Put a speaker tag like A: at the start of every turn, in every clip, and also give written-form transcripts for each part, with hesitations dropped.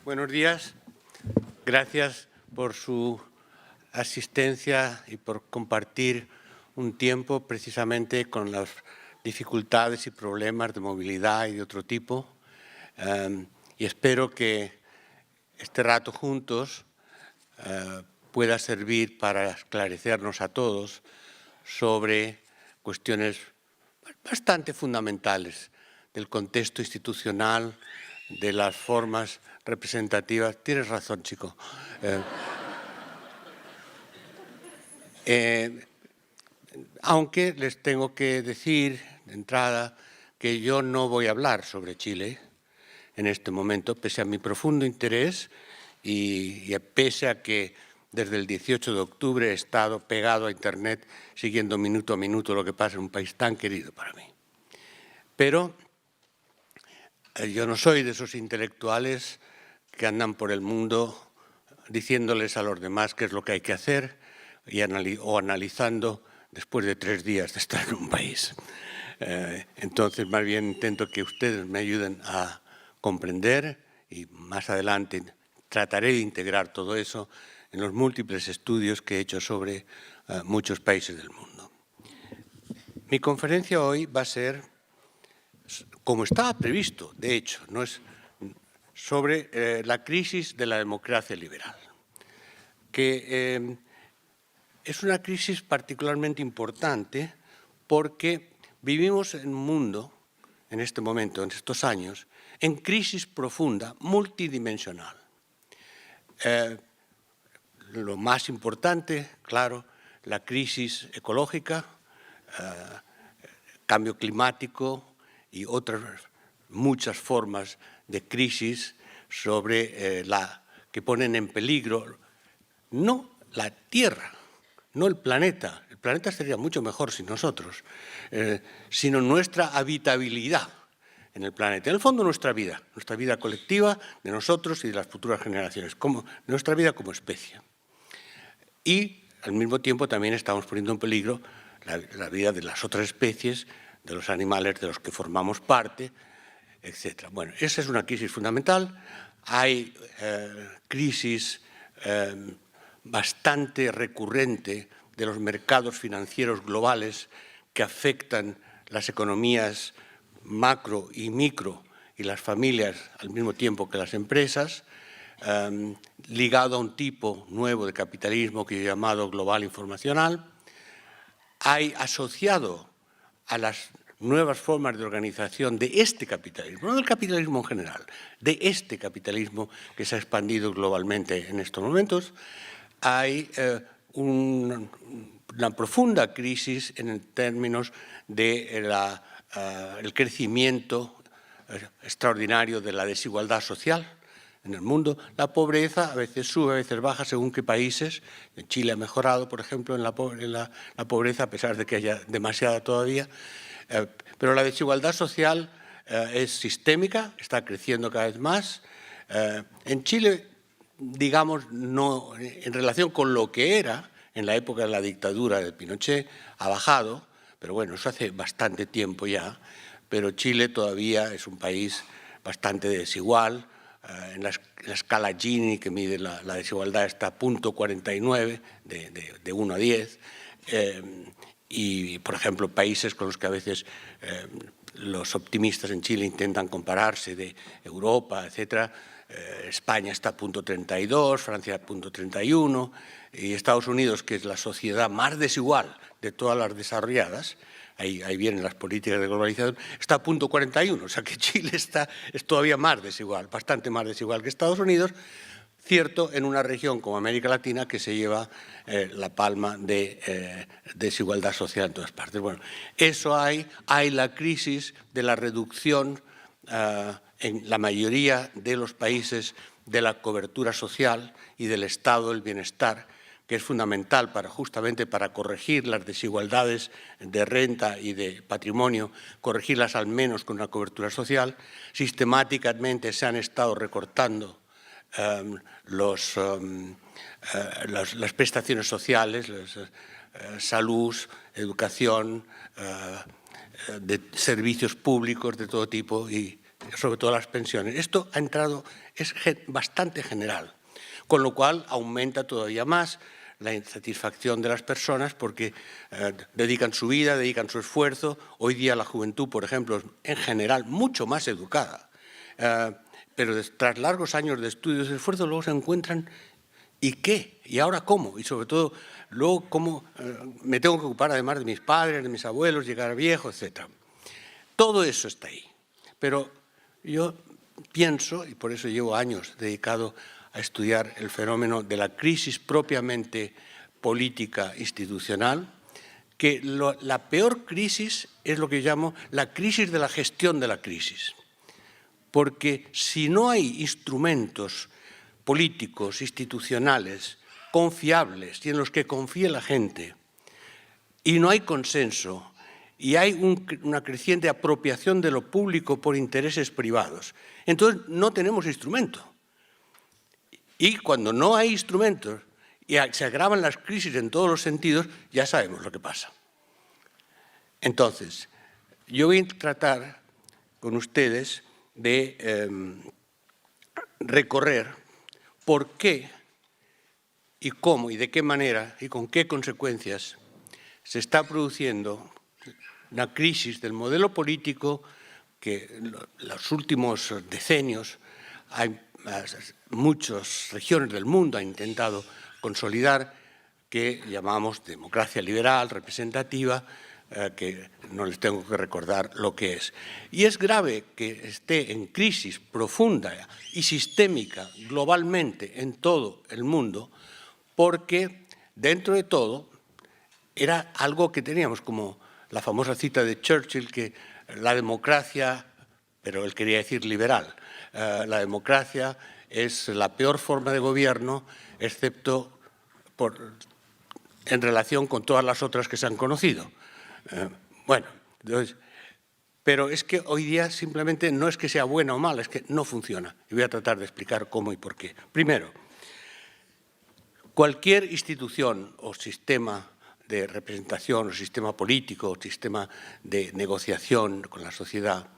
A: Buenos días. Gracias por su asistencia y por compartir un tiempo precisamente con las dificultades y problemas de movilidad y de otro tipo. Y espero que este rato juntos pueda servir para esclarecernos a todos sobre cuestiones bastante fundamentales del contexto institucional, de las formas representativas. Tienes razón, chico. Aunque les tengo que decir de entrada que yo no voy a hablar sobre Chile en este momento, pese a mi profundo interés y pese a que desde el 18 de octubre he estado pegado a Internet siguiendo minuto a minuto lo que pasa en un país tan querido para mí. Pero yo no soy de esos intelectuales que andan por el mundo diciéndoles a los demás qué es lo que hay que hacer o analizando después de 3 días de estar en un país. Entonces, más bien intento que ustedes me ayuden a comprender y más adelante trataré de integrar todo eso en los múltiples estudios que he hecho sobre muchos países del mundo. Mi conferencia hoy va a ser, como estaba previsto, de hecho, no es sobre la crisis de la democracia liberal, que es una crisis particularmente importante porque vivimos en un mundo, en este momento, en estos años, en crisis profunda, multidimensional. Lo más importante, claro, la crisis ecológica, cambio climático y otras muchas formas de crisis sobre que ponen en peligro no la Tierra, no el planeta sería mucho mejor sin nosotros, sino nuestra habitabilidad en el planeta. En el fondo nuestra vida colectiva de nosotros y de las futuras generaciones, nuestra vida como especie. Y al mismo tiempo también estamos poniendo en peligro la vida de las otras especies, de los animales de los que formamos parte, etc. Bueno, esa es una crisis fundamental. Hay crisis bastante recurrente de los mercados financieros globales que afectan las economías macro y micro y las familias al mismo tiempo que las empresas, ligado a un tipo nuevo de capitalismo que he llamado global informacional. Hay asociado a las nuevas formas de organización de este capitalismo, no del capitalismo en general, de este capitalismo que se ha expandido globalmente en estos momentos, hay una profunda crisis en términos del crecimiento extraordinario de la desigualdad social en el mundo. La pobreza a veces sube, a veces baja, según qué países. En Chile ha mejorado, por ejemplo, en la pobreza, a pesar de que haya demasiada todavía. Pero la desigualdad social es sistémica, está creciendo cada vez más. En Chile, digamos, no, en relación con lo que era en la época de la dictadura de Pinochet, ha bajado, pero bueno, eso hace bastante tiempo ya, pero Chile todavía es un país bastante desigual. En la escala Gini, que mide la desigualdad, está a 0.49 de 1 a 10. Y, por ejemplo, países con los que a veces los optimistas en Chile intentan compararse, de Europa, etcétera, España está a 0.32, Francia a 0.31 y Estados Unidos, que es la sociedad más desigual de todas las desarrolladas, ahí vienen las políticas de globalización, está a 0.41, o sea que Chile es todavía más desigual, bastante más desigual que Estados Unidos, cierto, en una región como América Latina que se lleva la palma de desigualdad social en todas partes. Bueno, eso hay la crisis de la reducción en la mayoría de los países de la cobertura social y del estado del bienestar, que es fundamental justamente para corregir las desigualdades de renta y de patrimonio, corregirlas al menos con una cobertura social. Sistemáticamente se han estado recortando las prestaciones sociales, salud, educación, de servicios públicos de todo tipo y sobre todo las pensiones. Esto ha entrado, es bastante general, con lo cual aumenta todavía más la insatisfacción de las personas porque dedican su vida, dedican su esfuerzo. Hoy día la juventud, por ejemplo, es en general mucho más educada, pero tras largos años de estudios y de esfuerzo luego se encuentran ¿y qué? ¿Y ahora cómo? Y sobre todo, luego cómo me tengo que ocupar además de mis padres, de mis abuelos, llegar viejo, etc. Todo eso está ahí. Pero yo pienso, y por eso llevo años dedicado a estudiar el fenómeno de la crisis propiamente política institucional, que la peor crisis es lo que yo llamo la crisis de la gestión de la crisis. Porque si no hay instrumentos políticos, institucionales, confiables y en los que confíe la gente, y no hay consenso, y hay una creciente apropiación de lo público por intereses privados, entonces no tenemos instrumento. Y cuando no hay instrumentos y se agravan las crisis en todos los sentidos, ya sabemos lo que pasa. Entonces, yo voy a tratar con ustedes de recorrer por qué y cómo y de qué manera y con qué consecuencias se está produciendo una crisis del modelo político que en los últimos decenios hay muchas regiones del mundo han intentado consolidar, que llamamos democracia liberal, representativa, que no les tengo que recordar lo que es. Y es grave que esté en crisis profunda y sistémica globalmente en todo el mundo, porque dentro de todo era algo que teníamos, como la famosa cita de Churchill, que la democracia, pero él quería decir liberal, la democracia es la peor forma de gobierno, excepto en relación con todas las otras que se han conocido. Bueno, entonces, pero es que hoy día simplemente no es que sea buena o mala, es que no funciona. Y voy a tratar de explicar cómo y por qué. Primero, cualquier institución o sistema de representación, o sistema político, o sistema de negociación con la sociedad,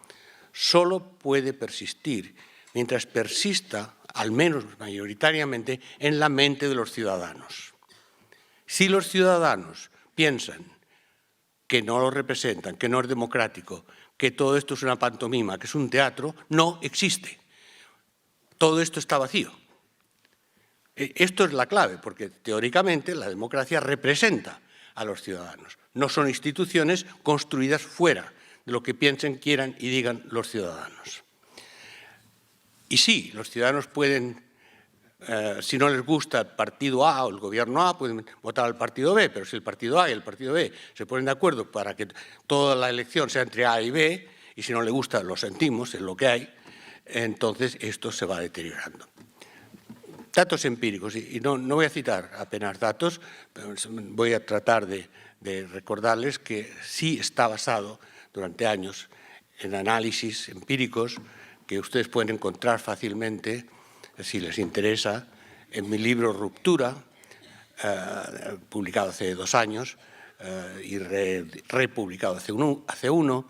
A: solo puede persistir mientras persista, al menos mayoritariamente, en la mente de los ciudadanos. Si los ciudadanos piensan que no lo representan, que no es democrático, que todo esto es una pantomima, que es un teatro, no existe. Todo esto está vacío. Esto es la clave, porque teóricamente la democracia representa a los ciudadanos. No son instituciones construidas fuera de lo que piensen, quieran y digan los ciudadanos. Y sí, los ciudadanos pueden, si no les gusta el partido A o el gobierno A, pueden votar al partido B, pero si el partido A y el partido B se ponen de acuerdo para que toda la elección sea entre A y B, y si no le gusta, lo sentimos, es lo que hay, entonces esto se va deteriorando. Datos empíricos, y no voy a citar apenas datos, pero voy a tratar de recordarles que sí está basado durante años en análisis empíricos que ustedes pueden encontrar fácilmente, si les interesa, en mi libro Ruptura, publicado hace 2 años y republicado hace uno,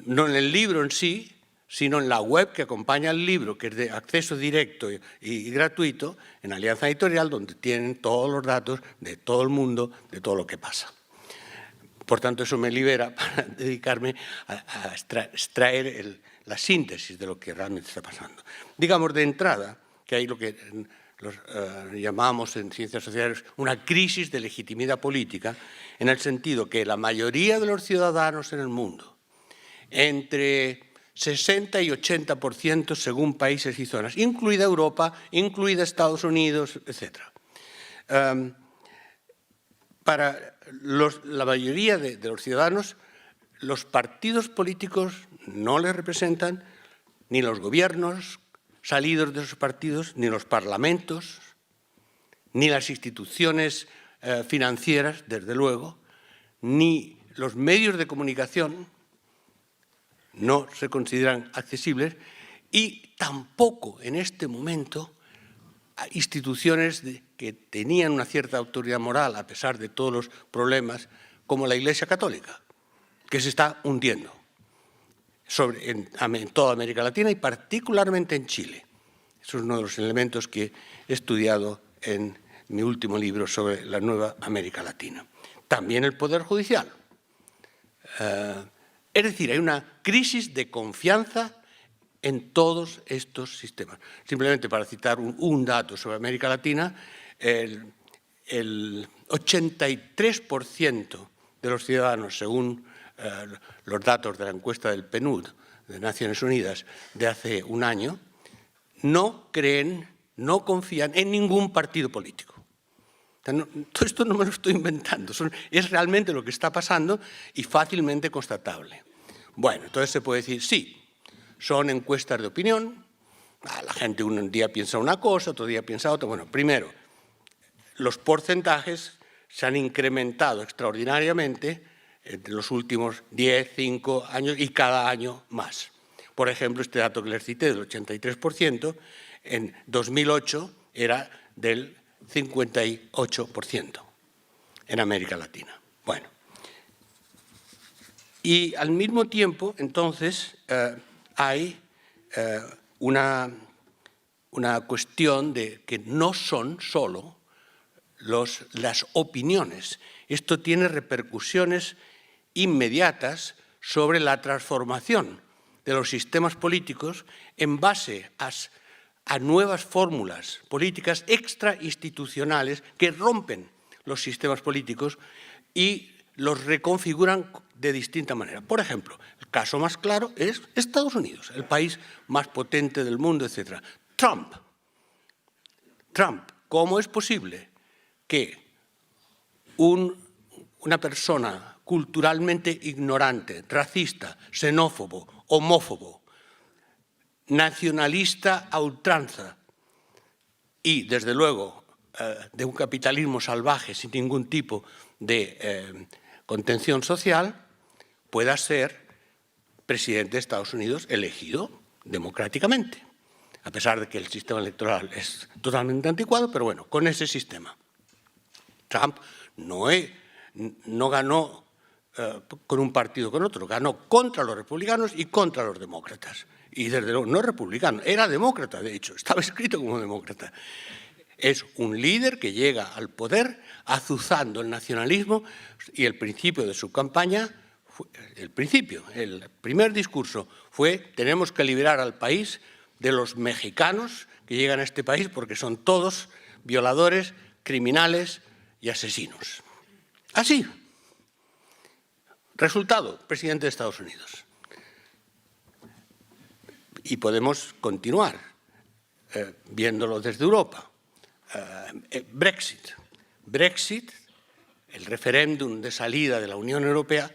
A: no en el libro en sí, sino en la web que acompaña al libro, que es de acceso directo y gratuito, en Alianza Editorial, donde tienen todos los datos de todo el mundo, de todo lo que pasa. Por tanto, eso me libera para dedicarme a extraer la síntesis de lo que realmente está pasando. Digamos de entrada que hay lo que llamamos en ciencias sociales una crisis de legitimidad política, en el sentido que la mayoría de los ciudadanos en el mundo, entre 60 y 80% según países y zonas, incluida Europa, incluida Estados Unidos, etc. Para la mayoría de los ciudadanos, los partidos políticos no les representan, ni los gobiernos salidos de esos partidos, ni los parlamentos, ni las instituciones financieras, desde luego, ni los medios de comunicación no se consideran accesibles, y tampoco en este momento instituciones que tenían una cierta autoridad moral a pesar de todos los problemas, como la Iglesia Católica, que se está hundiendo. en toda América Latina y particularmente en Chile. Eso es uno de los elementos que he estudiado en mi último libro sobre la nueva América Latina. También el Poder Judicial. Es decir, hay una crisis de confianza en todos estos sistemas. Simplemente para citar un dato sobre América Latina, el 83% de los ciudadanos, según los datos de la encuesta del PNUD de Naciones Unidas de hace un año, no creen, no confían en ningún partido político. Todo esto no me lo estoy inventando, es realmente lo que está pasando y fácilmente constatable. Bueno, entonces se puede decir, sí, son encuestas de opinión, la gente un día piensa una cosa, otro día piensa otra. Bueno, primero, los porcentajes se han incrementado extraordinariamente entre los últimos 10, 5 años y cada año más. Por ejemplo, este dato que les cité del 83%, en 2008 era del 58% en América Latina. Bueno, y al mismo tiempo, entonces, hay una cuestión de que no son solo las opiniones. Esto tiene repercusiones inmediatas sobre la transformación de los sistemas políticos en base a nuevas fórmulas políticas extrainstitucionales que rompen los sistemas políticos y los reconfiguran de distinta manera. Por ejemplo, el caso más claro es Estados Unidos, el país más potente del mundo, etc. Trump, ¿cómo es posible que una persona culturalmente ignorante, racista, xenófobo, homófobo, nacionalista a ultranza y, desde luego, de un capitalismo salvaje sin ningún tipo de contención social, pueda ser presidente de Estados Unidos elegido democráticamente, a pesar de que el sistema electoral es totalmente anticuado, pero bueno, con ese sistema. Trump no ganó con un partido o con otro, ganó contra los republicanos y contra los demócratas. Y desde luego no es republicano, era demócrata, de hecho, estaba escrito como demócrata. Es un líder que llega al poder azuzando el nacionalismo y el principio de su campaña, el primer discurso fue: tenemos que liberar al país de los mexicanos que llegan a este país porque son todos violadores, criminales y asesinos. Así. Resultado, presidente de Estados Unidos. Y podemos continuar viéndolo desde Europa. Brexit, el referéndum de salida de la Unión Europea,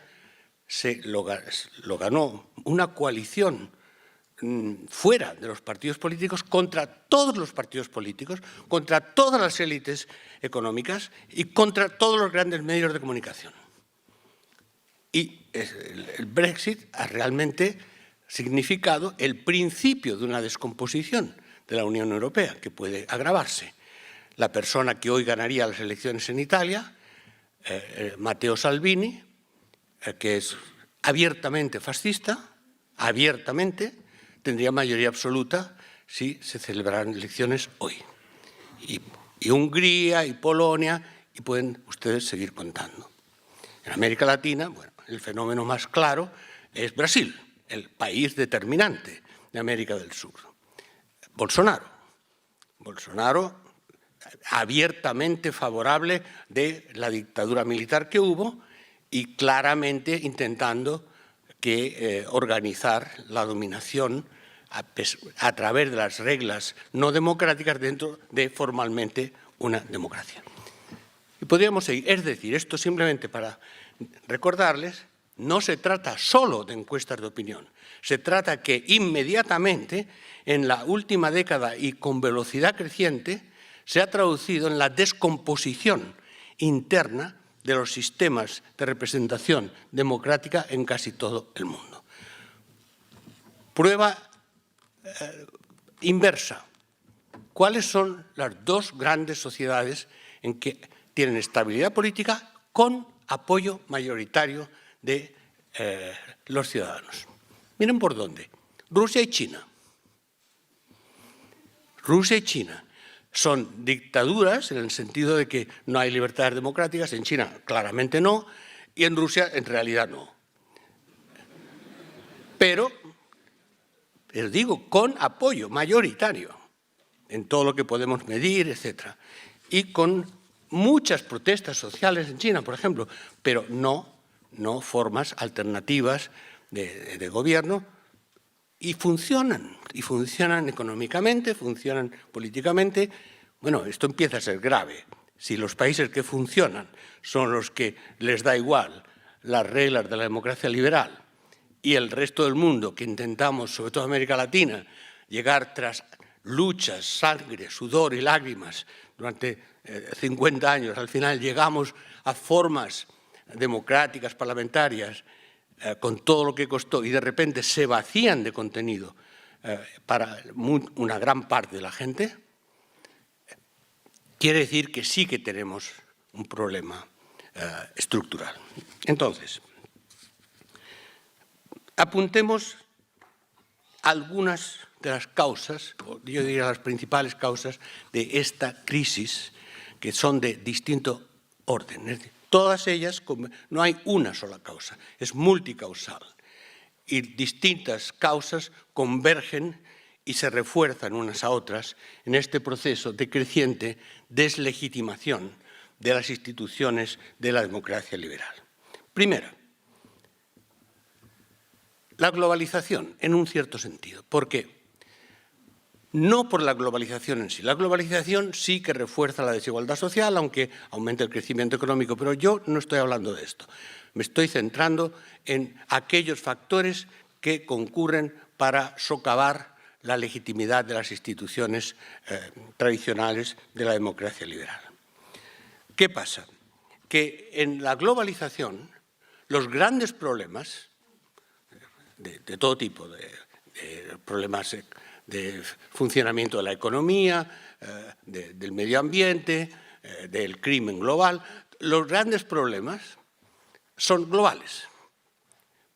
A: lo ganó una coalición fuera de los partidos políticos, contra todos los partidos políticos, contra todas las élites económicas y contra todos los grandes medios de comunicación. Y el Brexit ha realmente significado el principio de una descomposición de la Unión Europea, que puede agravarse. La persona que hoy ganaría las elecciones en Italia, Matteo Salvini, que es abiertamente fascista, abiertamente, tendría mayoría absoluta si se celebraran elecciones hoy. Y Hungría, y Polonia, y pueden ustedes seguir contando. En América Latina, bueno, el fenómeno más claro es Brasil, el país determinante de América del Sur. Bolsonaro, abiertamente favorable de la dictadura militar que hubo y claramente intentando organizar la dominación a través de las reglas no democráticas dentro de formalmente una democracia. Y podríamos seguir, es decir, esto simplemente para recordarles, no se trata solo de encuestas de opinión, se trata que inmediatamente, en la última década y con velocidad creciente, se ha traducido en la descomposición interna de los sistemas de representación democrática en casi todo el mundo. Prueba inversa. ¿Cuáles son las dos grandes sociedades en que tienen estabilidad política con apoyo mayoritario de los ciudadanos? Miren por dónde. Rusia y China. Rusia y China son dictaduras en el sentido de que no hay libertades democráticas. En China claramente no, y en Rusia en realidad no. Pero digo, con apoyo mayoritario en todo lo que podemos medir, etc. Y con muchas protestas sociales en China, por ejemplo, pero no formas alternativas de gobierno, y funcionan económicamente, funcionan políticamente. Bueno, esto empieza a ser grave. Si los países que funcionan son los que les da igual las reglas de la democracia liberal y el resto del mundo que intentamos, sobre todo América Latina, llegar tras luchas, sangre, sudor y lágrimas durante 50 años, al final llegamos a formas democráticas, parlamentarias, con todo lo que costó, y de repente se vacían de contenido para una gran parte de la gente, quiere decir que sí que tenemos un problema estructural. Entonces, apuntemos algunas de las causas, yo diría las principales causas de esta crisis, que son de distinto orden. Es decir, todas ellas, no hay una sola causa, es multicausal. Y distintas causas convergen y se refuerzan unas a otras en este proceso de creciente deslegitimación de las instituciones de la democracia liberal. Primera, la globalización, en un cierto sentido. ¿Por qué? No por la globalización en sí. La globalización sí que refuerza la desigualdad social, aunque aumenta el crecimiento económico, pero yo no estoy hablando de esto. Me estoy centrando en aquellos factores que concurren para socavar la legitimidad de las instituciones tradicionales de la democracia liberal. ¿Qué pasa? Que en la globalización los grandes problemas de todo tipo, de problemas de funcionamiento de la economía, del medio ambiente, del crimen global, los grandes problemas son globales,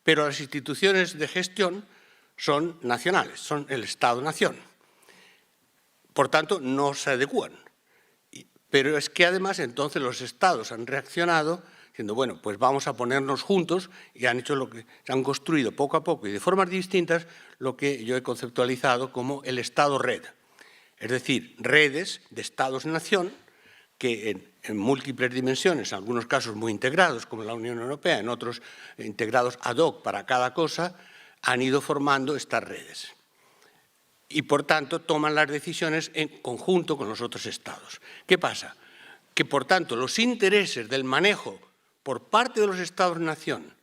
A: pero las instituciones de gestión son nacionales, son el Estado-nación. Por tanto, no se adecúan. Pero es que además entonces los Estados han reaccionado diciendo, bueno, pues vamos a ponernos juntos, y han hecho se han construido poco a poco y de formas distintas lo que yo he conceptualizado como el Estado-red. Es decir, redes de Estados-nación que en múltiples dimensiones, en algunos casos muy integrados, como la Unión Europea, en otros integrados ad hoc para cada cosa, han ido formando estas redes. Y, por tanto, toman las decisiones en conjunto con los otros Estados. ¿Qué pasa? Que, por tanto, los intereses del manejo por parte de los Estados-nación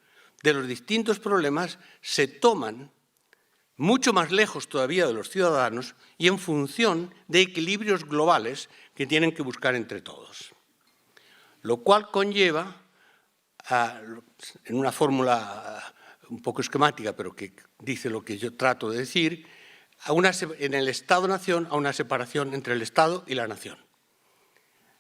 A: de los distintos problemas se toman mucho más lejos todavía de los ciudadanos y en función de equilibrios globales que tienen que buscar entre todos. Lo cual conlleva, en una fórmula un poco esquemática, pero que dice lo que yo trato de decir, en el Estado-nación a una separación entre el Estado y la nación.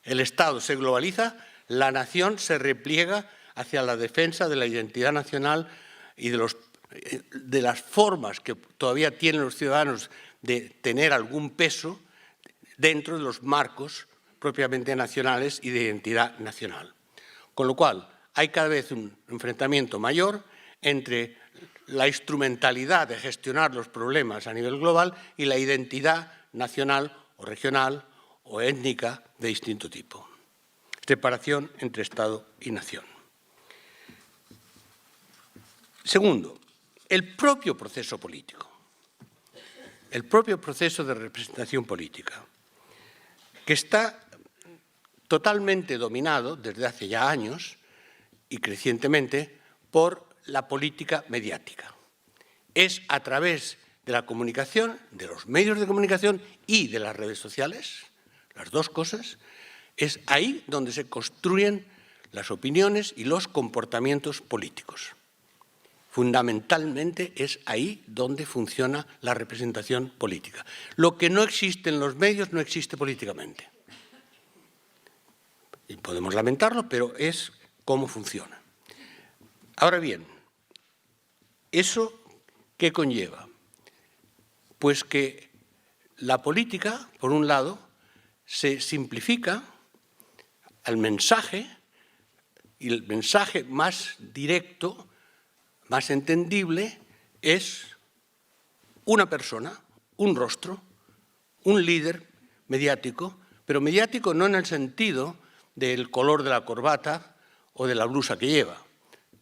A: El Estado se globaliza, la nación se repliega hacia la defensa de la identidad nacional y de las formas que todavía tienen los ciudadanos de tener algún peso dentro de los marcos propiamente nacionales y de identidad nacional. Con lo cual, hay cada vez un enfrentamiento mayor entre la instrumentalidad de gestionar los problemas a nivel global y la identidad nacional o regional o étnica de distinto tipo. Separación entre Estado y nación. Segundo, el propio proceso político, el propio proceso de representación política, que está totalmente dominado desde hace ya años y crecientemente por la política mediática. Es a través de la comunicación, de los medios de comunicación y de las redes sociales, las dos cosas, es ahí donde se construyen las opiniones y los comportamientos políticos. Fundamentalmente es ahí donde funciona la representación política. Lo que no existe en los medios no existe políticamente. Y podemos lamentarlo, pero es cómo funciona. Ahora bien, eso ¿Qué conlleva? Pues que la política, por un lado, se simplifica al mensaje, y el mensaje más directo, más entendible, es una persona, un rostro, un líder mediático, pero mediático no en el sentido del color de la corbata o de la blusa que lleva,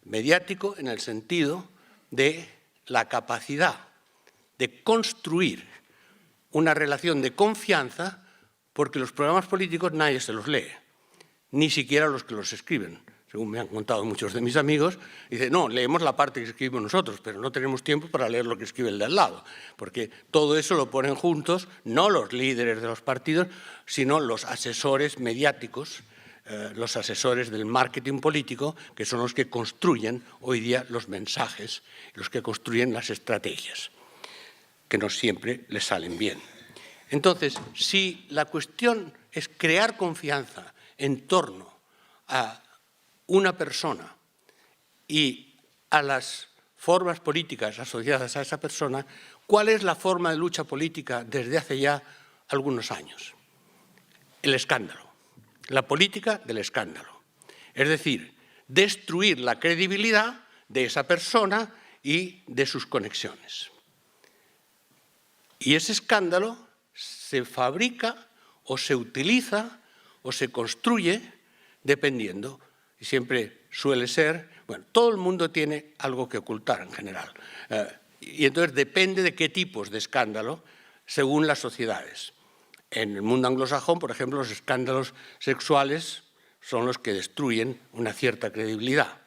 A: mediático en el sentido de la capacidad de construir una relación de confianza, porque los programas políticos nadie se los lee, ni siquiera los que los escriben. Según me han contado muchos de mis amigos, dicen, no, leemos la parte que escribimos nosotros, pero no tenemos tiempo para leer lo que escribe el de al lado, porque todo eso lo ponen juntos, no los líderes de los partidos, sino los asesores mediáticos, los asesores del marketing político, que son los que construyen hoy día los mensajes, los que construyen las estrategias, que no siempre les salen bien. Entonces, si la cuestión es crear confianza en torno a una persona y a las formas políticas asociadas a esa persona, ¿cuál es la forma de lucha política desde hace ya algunos años? El escándalo, la política del escándalo. Es decir, destruir la credibilidad de esa persona y de sus conexiones. Y ese escándalo se fabrica o se utiliza o se construye dependiendo, y siempre suele ser, bueno, todo el mundo tiene algo que ocultar en general, y entonces depende de qué tipos de escándalo según las sociedades. En el mundo anglosajón, por ejemplo, los escándalos sexuales son los que destruyen una cierta credibilidad,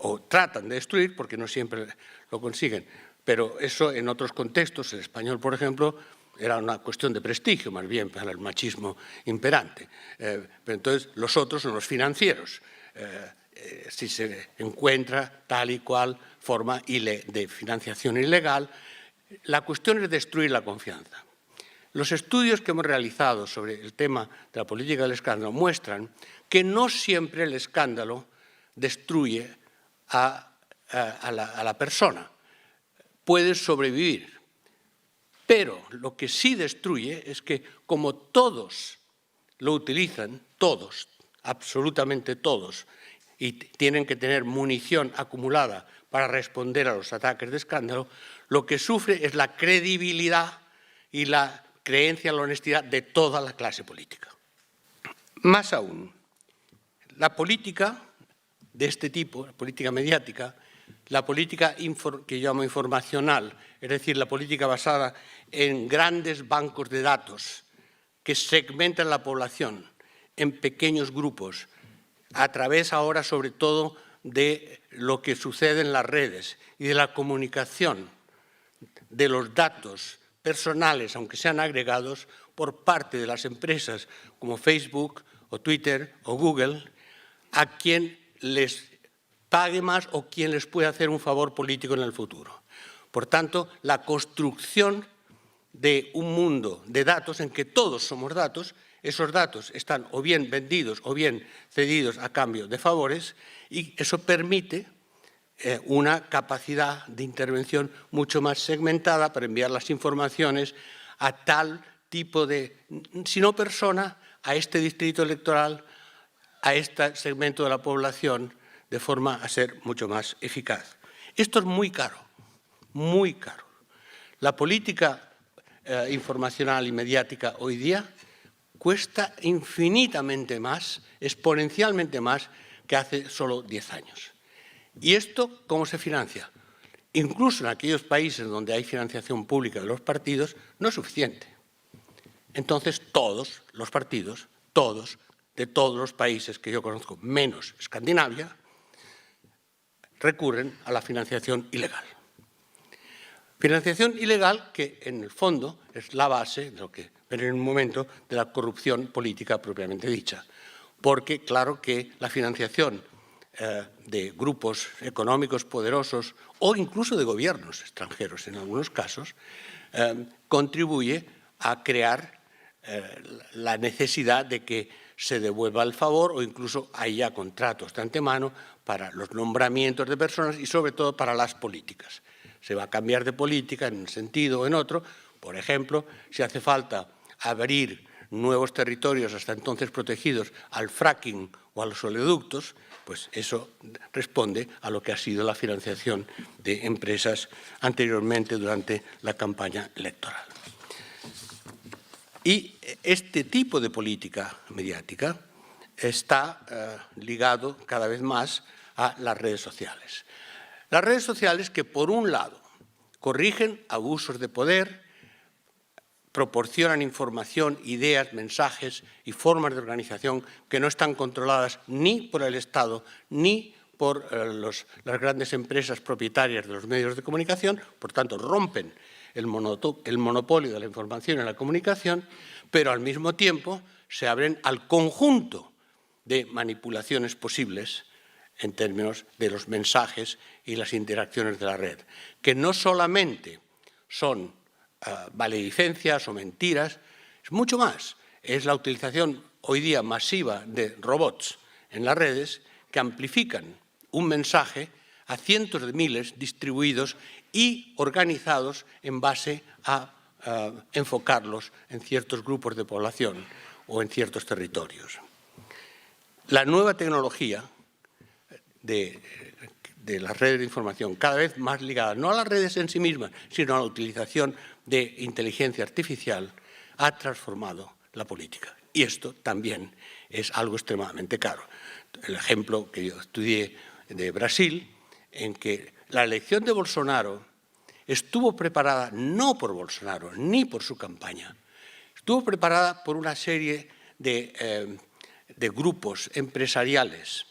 A: o tratan de destruir porque no siempre lo consiguen, pero eso en otros contextos, el español, por ejemplo, era una cuestión de prestigio, más bien, para el machismo imperante. Pero entonces los otros son los financieros. Si se encuentra tal y cual forma de financiación ilegal, la cuestión es destruir la confianza. Los estudios que hemos realizado sobre el tema de la política del escándalo muestran que no siempre el escándalo destruye a la persona. Puede sobrevivir. Pero lo que sí destruye es que, como todos lo utilizan, todos, absolutamente todos, y tienen que tener munición acumulada para responder a los ataques de escándalo, lo que sufre es la credibilidad y la creencia en la honestidad de toda la clase política. Más aún, la política de este tipo, la política mediática, la política que yo llamo informacional, es decir, la política basada en grandes bancos de datos que segmentan la población en pequeños grupos, a través ahora sobre todo de lo que sucede en las redes y de la comunicación de los datos personales, aunque sean agregados, por parte de las empresas como Facebook o Twitter o Google, a quien les pague más o quien les pueda hacer un favor político en el futuro. Por tanto, la construcción de un mundo de datos en que todos somos datos, esos datos están o bien vendidos o bien cedidos a cambio de favores, y eso permite una capacidad de intervención mucho más segmentada para enviar las informaciones a tal tipo de, si no persona, a este distrito electoral, a este segmento de la población, de forma a ser mucho más eficaz. Esto es muy caro, muy caro. La política informacional y mediática hoy día cuesta infinitamente más, exponencialmente más, que hace solo 10 años. ¿Y esto cómo se financia? Incluso en aquellos países donde hay financiación pública de los partidos, no es suficiente. Entonces todos los partidos, todos, de todos los países que yo conozco, menos Escandinavia, recurren a la financiación ilegal. Financiación ilegal que, en el fondo, es la base de lo que ven en un momento de la corrupción política propiamente dicha. Porque, claro que la financiación de grupos económicos poderosos o incluso de gobiernos extranjeros, en algunos casos, contribuye a crear la necesidad de que se devuelva el favor o incluso haya contratos de antemano para los nombramientos de personas y sobre todo para las políticas. se va a cambiar de política en un sentido o en otro. Por ejemplo, si hace falta abrir nuevos territorios hasta entonces protegidos al fracking o a los oleoductos, pues eso responde a lo que ha sido la financiación de empresas anteriormente durante la campaña electoral. Y este tipo de política mediática está ligado cada vez más a las redes sociales. Las redes sociales que, por un lado, corrigen abusos de poder, proporcionan información, ideas, mensajes y formas de organización que no están controladas ni por el Estado ni por las grandes empresas propietarias de los medios de comunicación, por tanto rompen el monopolio de la información y la comunicación, pero al mismo tiempo se abren al conjunto de manipulaciones posibles en términos de los mensajes y las interacciones de la red, que no solamente son maledicencias o mentiras, es mucho más. Es la utilización hoy día masiva de robots en las redes que amplifican un mensaje a cientos de miles distribuidos y organizados en base a enfocarlos en ciertos grupos de población o en ciertos territorios. La nueva tecnología de las redes de información, cada vez más ligadas no a las redes en sí mismas, sino a la utilización de inteligencia artificial, ha transformado la política. Y esto también es algo extremadamente caro. El ejemplo que yo estudié de Brasil, en que la elección de Bolsonaro estuvo preparada no por Bolsonaro ni por su campaña, estuvo preparada por una serie de grupos empresariales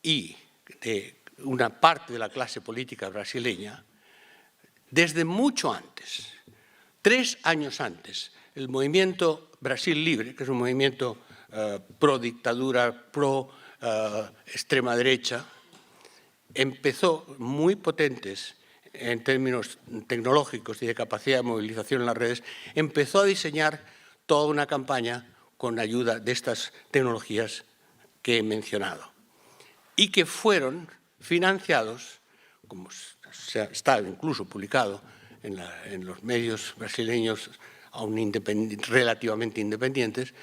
A: y de una parte de la clase política brasileña desde mucho antes. 3 años antes, el movimiento Brasil Libre, que es un movimiento pro dictadura, pro extrema derecha, empezó muy potentes en términos tecnológicos y de capacidad de movilización en las redes, empezó a diseñar toda una campaña con ayuda de estas tecnologías que he mencionado y que fueron financiados, como está incluso publicado en los medios brasileños aún relativamente independientes,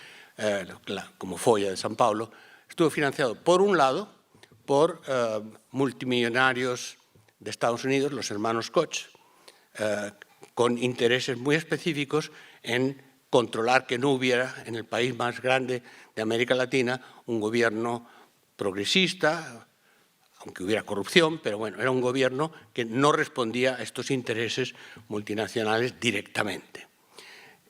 A: como Folha de São Paulo, estuvo financiado, por un lado, por multimillonarios de Estados Unidos, los hermanos Koch, con intereses muy específicos en controlar que no hubiera en el país más grande de América Latina un gobierno progresista, aunque hubiera corrupción, pero bueno, era un gobierno que no respondía a estos intereses multinacionales directamente.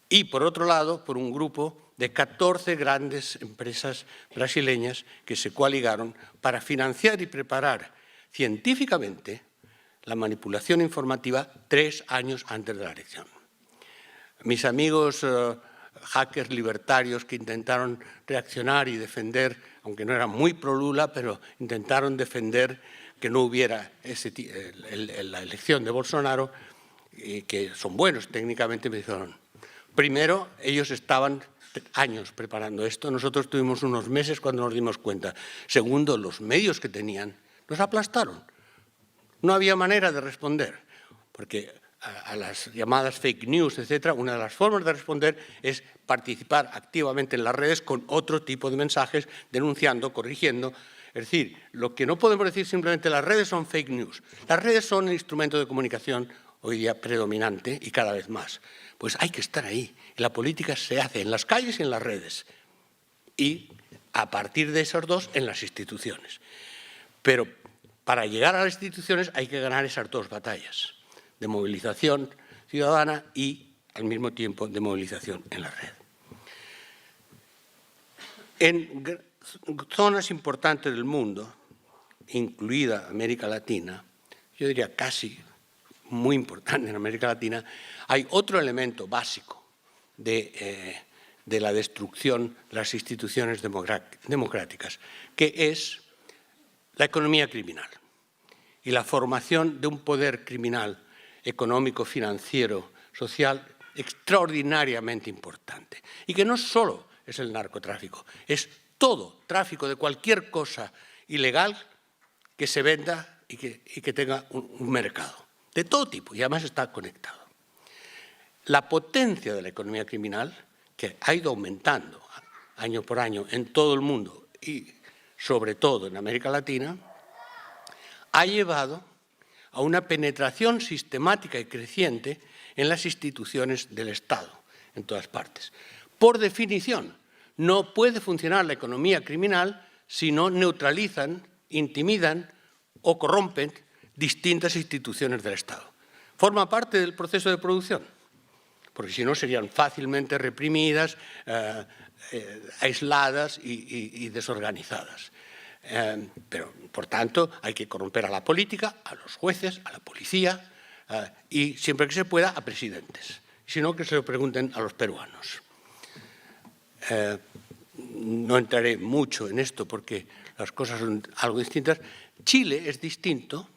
A: Y, por otro lado, por un grupo de 14 grandes empresas brasileñas que se coaligaron para financiar y preparar científicamente la manipulación informativa 3 años antes de la elección. Mis amigos hackers libertarios que intentaron reaccionar y defender, aunque no era muy pro Lula, pero intentaron defender que no hubiera la elección de Bolsonaro, que son buenos técnicamente, me dijeron, primero, ellos estaban años preparando esto, nosotros tuvimos unos meses cuando nos dimos cuenta. Segundo, los medios que tenían los aplastaron. No había manera de responder, porque a las llamadas fake news, etcétera, una de las formas de responder es participar activamente en las redes con otro tipo de mensajes, denunciando, corrigiendo. Es decir, lo que no podemos decir simplemente las redes son fake news. Las redes son el instrumento de comunicación hoy día predominante y cada vez más. Pues hay que estar ahí. La política se hace en las calles y en las redes. Y a partir de esos dos, en las instituciones. Pero para llegar a las instituciones hay que ganar esas dos batallas, de movilización ciudadana y, al mismo tiempo, de movilización en la red. En zonas importantes del mundo, incluida América Latina, yo diría casi muy importante en América Latina, hay otro elemento básico de la destrucción de las instituciones democráticas, que es la economía criminal y la formación de un poder criminal económico, financiero, social, extraordinariamente importante. Y que no solo es el narcotráfico, es todo tráfico de cualquier cosa ilegal que se venda y que tenga un mercado. de todo tipo, y además está conectado. La potencia de la economía criminal, que ha ido aumentando año por año en todo el mundo y sobre todo en América Latina, ha llevado a una penetración sistemática y creciente en las instituciones del Estado, en todas partes. Por definición, no puede funcionar la economía criminal si no neutralizan, intimidan o corrompen distintas instituciones del Estado. Forma parte del proceso de producción, porque si no serían fácilmente reprimidas, aisladas y desorganizadas. Pero, por tanto, hay que corromper a la política, a los jueces, a la policía y, siempre que se pueda, a presidentes. Si no, que se lo pregunten a los peruanos. No entraré mucho en esto porque las cosas son algo distintas. Chile es distinto,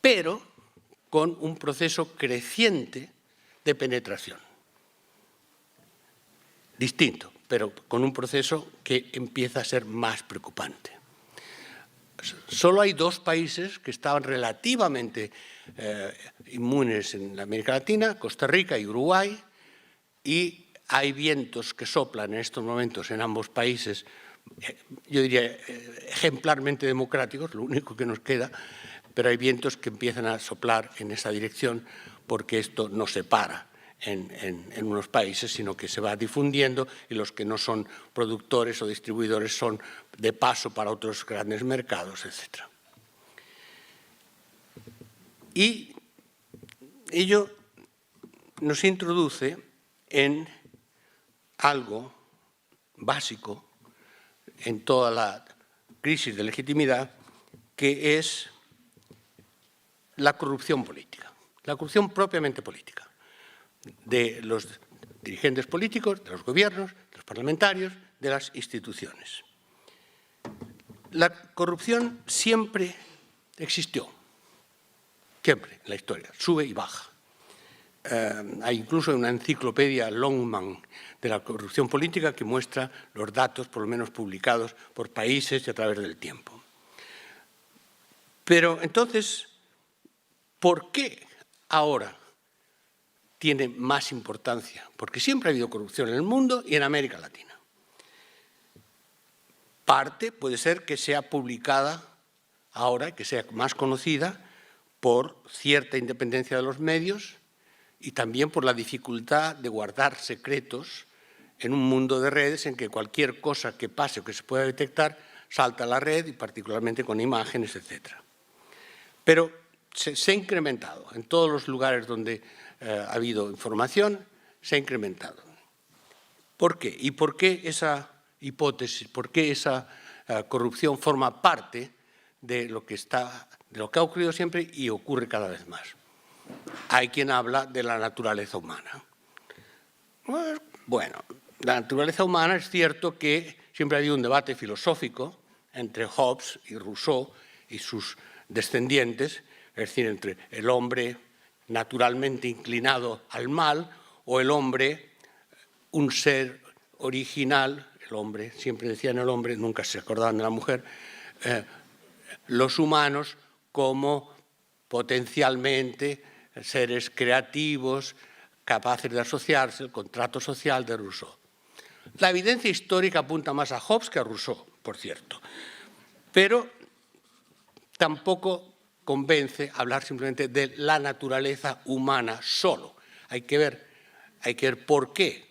A: pero con un proceso creciente de penetración. Distinto, pero con un proceso que empieza a ser más preocupante. Solo hay 2 países que estaban relativamente inmunes en América Latina, Costa Rica y Uruguay, y hay vientos que soplan en estos momentos en ambos países, yo diría ejemplarmente democráticos, lo único que nos queda, pero hay vientos que empiezan a soplar en esa dirección porque esto no se para en unos países, sino que se va difundiendo y los que no son productores o distribuidores son de paso para otros grandes mercados, etc. Y ello nos introduce en algo básico en toda la crisis de legitimidad, que es la corrupción política, la corrupción propiamente política, de los dirigentes políticos, de los gobiernos, de los parlamentarios, de las instituciones. La corrupción siempre existió, siempre en la historia, sube y baja. Hay incluso una enciclopedia Longman de la corrupción política que muestra los datos, por lo menos publicados por países y a través del tiempo. Pero entonces, ¿por qué ahora tiene más importancia? Porque siempre ha habido corrupción en el mundo y en América Latina. Parte puede ser que sea publicada ahora, que sea más conocida por cierta independencia de los medios y también por la dificultad de guardar secretos en un mundo de redes en que cualquier cosa que pase o que se pueda detectar salta a la red, y particularmente con imágenes, etc. Pero se ha incrementado en todos los lugares donde ha habido información, se ha incrementado. ¿Por qué? ¿Y por qué esa hipótesis, por qué esa corrupción forma parte de lo que ha ocurrido siempre y ocurre cada vez más? Hay quien habla de la naturaleza humana. Bueno, la naturaleza humana es cierto que siempre ha habido un debate filosófico entre Hobbes y Rousseau y sus descendientes, es decir, entre el hombre naturalmente inclinado al mal o el hombre, un ser original, el hombre, siempre decían el hombre, nunca se acordaban de la mujer, los humanos como potencialmente seres creativos, capaces de asociarse, el contrato social de Rousseau. La evidencia histórica apunta más a Hobbes que a Rousseau, por cierto, pero tampoco convence hablar simplemente de la naturaleza humana solo. Hay que ver por qué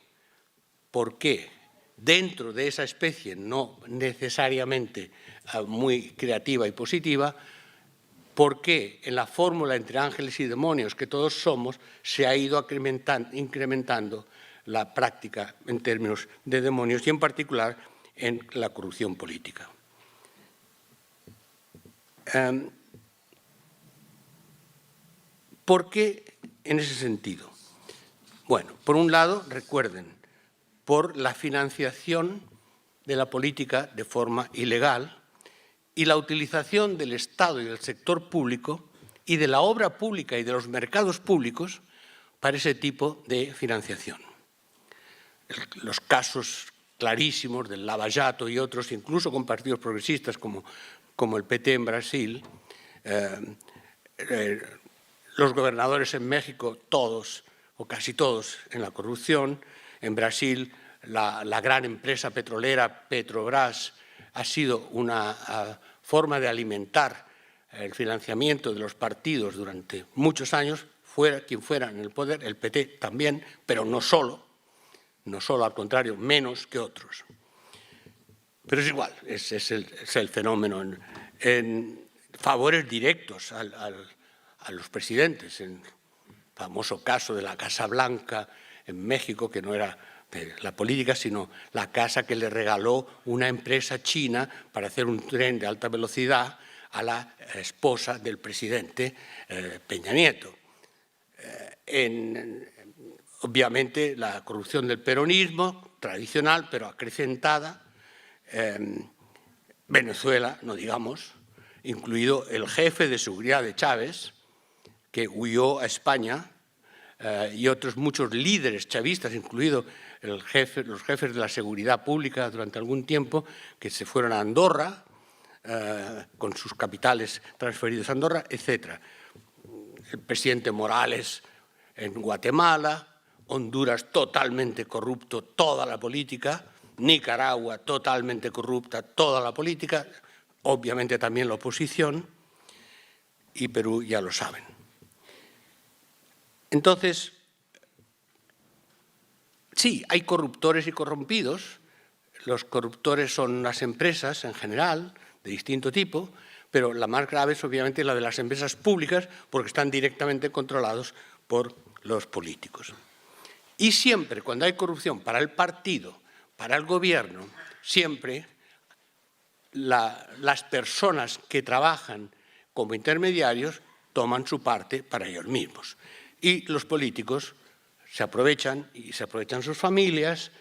A: dentro de esa especie no necesariamente muy creativa y positiva, por qué en la fórmula entre ángeles y demonios que todos somos se ha ido incrementando la práctica en términos de demonios y en particular en la corrupción política. ¿Por qué en ese sentido? Bueno, por un lado, recuerden, por la financiación de la política de forma ilegal y la utilización del Estado y del sector público y de la obra pública y de los mercados públicos para ese tipo de financiación. Los casos clarísimos del Lava Jato y otros, incluso con partidos progresistas como el PT en Brasil, los gobernadores en México, todos o casi todos en la corrupción. En Brasil, la gran empresa petrolera Petrobras ha sido una forma de alimentar el financiamiento de los partidos durante muchos años, fuera quien fuera en el poder, el PT también, pero no solo, al contrario, menos que otros. Pero es igual, es el fenómeno. En favores directos a los presidentes, en el famoso caso de la Casa Blanca en México, que no era la política, sino la casa que le regaló una empresa china para hacer un tren de alta velocidad a la esposa del presidente Peña Nieto. Obviamente la corrupción del peronismo, tradicional pero acrecentada. Venezuela, no digamos, incluido el jefe de seguridad de Chávez, que huyó a España, y otros muchos líderes chavistas, incluido los jefes de la seguridad pública durante algún tiempo, que se fueron a Andorra, con sus capitales transferidos a Andorra, etc. El presidente Morales en Guatemala, Honduras totalmente corrupto, toda la política, Nicaragua totalmente corrupta, toda la política, obviamente también la oposición, y Perú ya lo saben. Entonces, sí, hay corruptores y corrompidos. Los corruptores son las empresas en general, de distinto tipo, pero la más grave es obviamente la de las empresas públicas, porque están directamente controlados por los políticos. Y siempre, cuando hay corrupción para el partido, para el gobierno, siempre las personas que trabajan como intermediarios toman su parte para ellos mismos. Y los políticos se aprovechan y se aprovechan sus familias,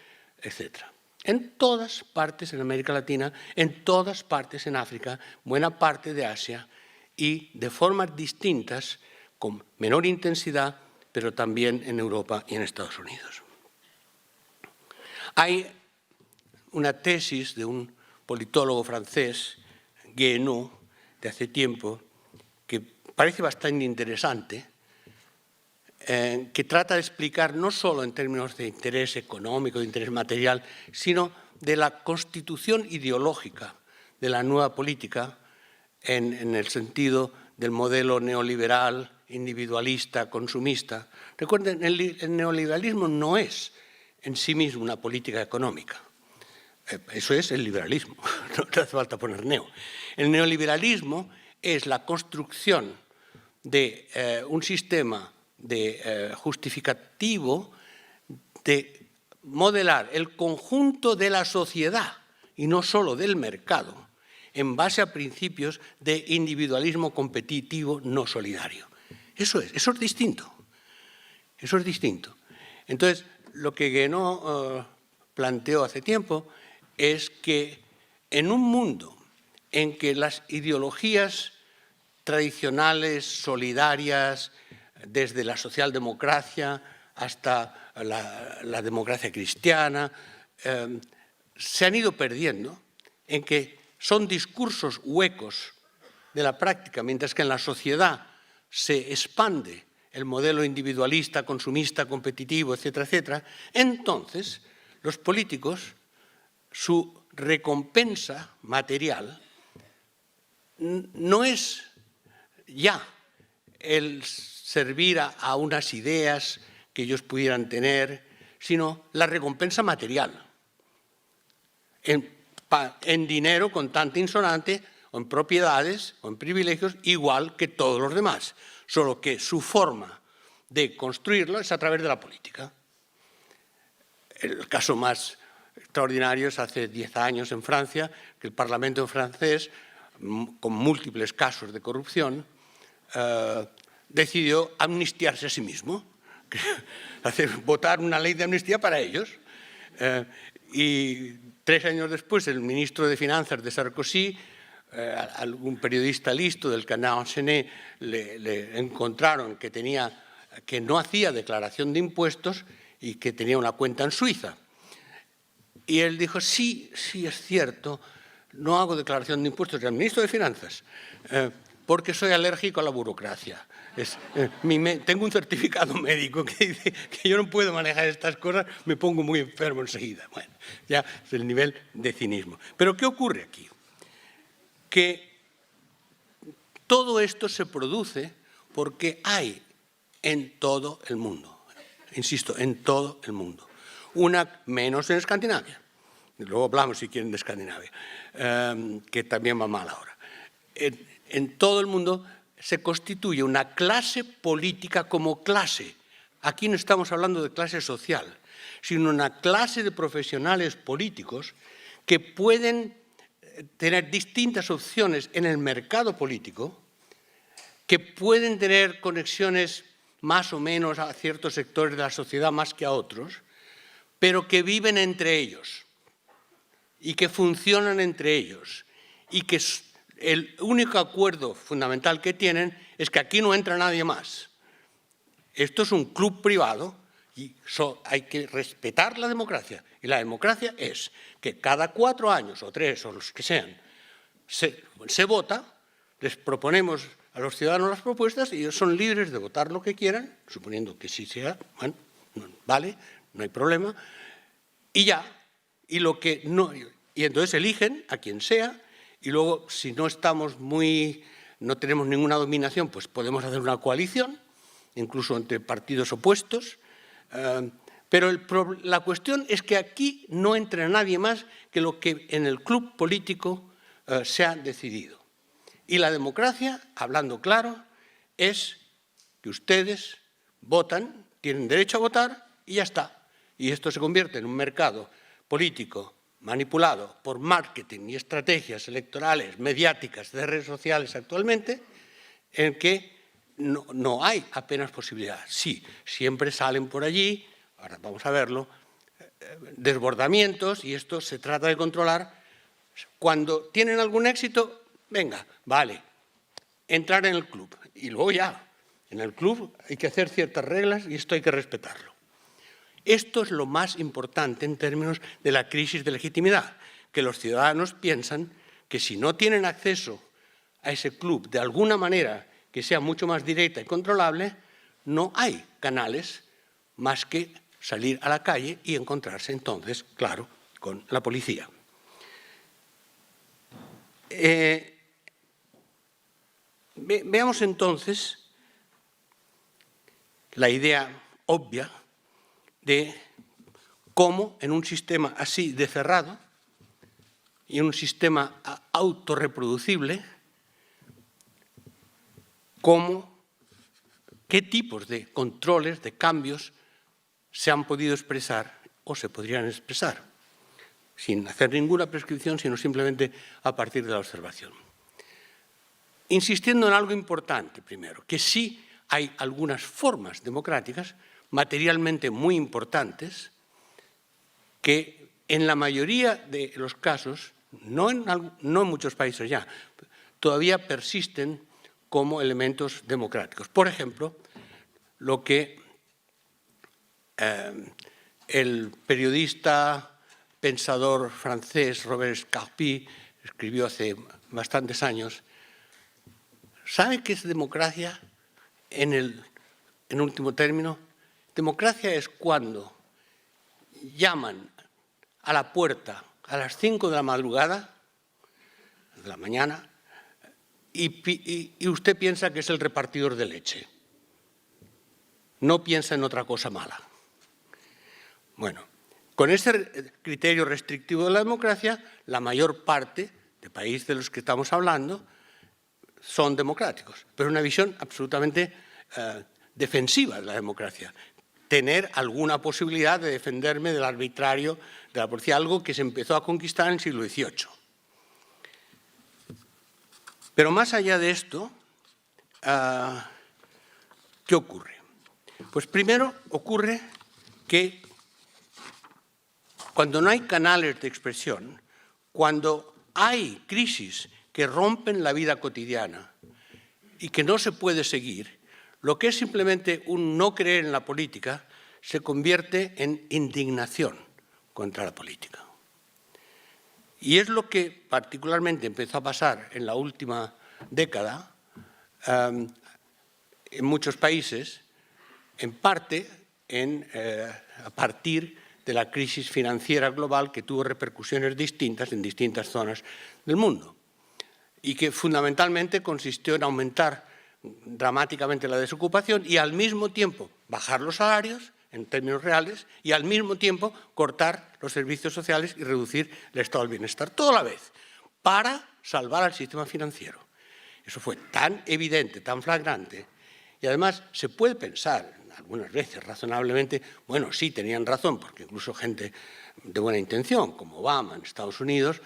A: etc. En todas partes en América Latina, en todas partes en África, buena parte de Asia, y de formas distintas, con menor intensidad, pero también en Europa y en Estados Unidos. Hay una tesis de un politólogo francés, Guéhenno, de hace tiempo, que parece bastante interesante, que trata de explicar no solo en términos de interés económico, de interés material, sino de la constitución ideológica de la nueva política en el sentido del modelo neoliberal, individualista, consumista. Recuerden, el neoliberalismo no es en sí mismo una política económica. Eso es el liberalismo, no te hace falta poner neo. El neoliberalismo es la construcción de un sistema justificativo de modelar el conjunto de la sociedad y no solo del mercado en base a principios de individualismo competitivo no solidario. Eso es distinto. Eso es distinto. Entonces, lo que Guéhenno planteó hace tiempo es que en un mundo en que las ideologías tradicionales, solidarias, desde la socialdemocracia hasta la democracia cristiana, se han ido perdiendo, en que son discursos huecos de la práctica, mientras que en la sociedad se expande el modelo individualista, consumista, competitivo, etcétera, etcétera, entonces los políticos, su recompensa material no es ya el servir a unas ideas que ellos pudieran tener, sino la recompensa material, en dinero contante insonante, o en propiedades, o en privilegios, igual que todos los demás, solo que su forma de construirlo es a través de la política. El caso más extraordinario es hace 10 años en Francia, que el Parlamento francés, con múltiples casos de corrupción, decidió amnistiarse a sí mismo, votar una ley de amnistía para ellos. Y 3 años después, el ministro de Finanzas de Sarkozy, algún periodista listo del Canal Enchaîné le encontraron que no hacía declaración de impuestos y que tenía una cuenta en Suiza. Y él dijo, sí, es cierto, no hago declaración de impuestos, el ministro de Finanzas, porque soy alérgico a la burocracia. Tengo un certificado médico que dice que yo no puedo manejar estas cosas, me pongo muy enfermo enseguida. Bueno, ya es el nivel de cinismo. Pero ¿qué ocurre aquí? Que todo esto se produce porque hay en todo el mundo, insisto, en todo el mundo, menos en Escandinavia. Luego hablamos, si quieren, de Escandinavia, que también va mal ahora. En todo el mundo se constituye una clase política como clase. Aquí no estamos hablando de clase social, sino una clase de profesionales políticos que pueden tener distintas opciones en el mercado político, que pueden tener conexiones más o menos a ciertos sectores de la sociedad más que a otros, pero que viven entre ellos y que funcionan entre ellos y que el único acuerdo fundamental que tienen es que aquí no entra nadie más. Esto es un club privado y hay que respetar la democracia. Y la democracia es que cada 4 años, o 3, o los que sean, se vota, les proponemos a los ciudadanos las propuestas y ellos son libres de votar lo que quieran, suponiendo que sí sea, bueno, vale, no hay problema, y ya. Y entonces eligen a quien sea. Y luego, si no tenemos ninguna dominación, pues podemos hacer una coalición, incluso entre partidos opuestos. Pero la cuestión es que aquí no entra nadie más que lo que en el club político se ha decidido. Y la democracia, hablando claro, es que ustedes votan, tienen derecho a votar y ya está. Y esto se convierte en un mercado político manipulado por marketing y estrategias electorales, mediáticas, de redes sociales actualmente, en que no hay apenas posibilidad. Sí, siempre salen por allí, ahora vamos a verlo, desbordamientos, y esto se trata de controlar. Cuando tienen algún éxito, venga, vale, entrar en el club. Y luego ya, en el club hay que hacer ciertas reglas y esto hay que respetarlo. Esto es lo más importante en términos de la crisis de legitimidad, que los ciudadanos piensan que si no tienen acceso a ese club de alguna manera que sea mucho más directa y controlable, no hay canales más que salir a la calle y encontrarse entonces, claro, con la policía. Veamos entonces la idea obvia de cómo en un sistema así de cerrado y en un sistema autorreproducible, qué tipos de controles, de cambios se han podido expresar o se podrían expresar, sin hacer ninguna prescripción, sino simplemente a partir de la observación. Insistiendo en algo importante primero, que sí hay algunas formas democráticas materialmente muy importantes que en la mayoría de los casos, no en muchos países ya, todavía persisten como elementos democráticos. Por ejemplo, lo que el periodista, pensador francés Robert Scarpi escribió hace bastantes años. ¿Sabe qué es democracia en último término? Democracia es cuando llaman a la puerta a las 5 de la madrugada, de la mañana, y usted piensa que es el repartidor de leche. No piensa en otra cosa mala. Bueno, con ese criterio restrictivo de la democracia, la mayor parte de países de los que estamos hablando son democráticos, pero una visión absolutamente defensiva de la democracia. Tener alguna posibilidad de defenderme del arbitrario de la policía, algo que se empezó a conquistar en el siglo XVIII. Pero más allá de esto, ¿qué ocurre? Pues primero ocurre que cuando no hay canales de expresión, cuando hay crisis que rompen la vida cotidiana y que no se puede seguir, lo que es simplemente un no creer en la política se convierte en indignación contra la política. Y es lo que particularmente empezó a pasar en la última década. en muchos países, en parte a partir de la crisis financiera global que tuvo repercusiones distintas en distintas zonas del mundo y que fundamentalmente consistió en aumentar dramáticamente la desocupación y al mismo tiempo bajar los salarios en términos reales y al mismo tiempo cortar los servicios sociales y reducir el estado del bienestar, todo a la vez, para salvar al sistema financiero. Eso fue tan evidente, tan flagrante, y además se puede pensar algunas veces razonablemente, bueno, sí tenían razón, porque incluso gente de buena intención, como Obama en Estados Unidos,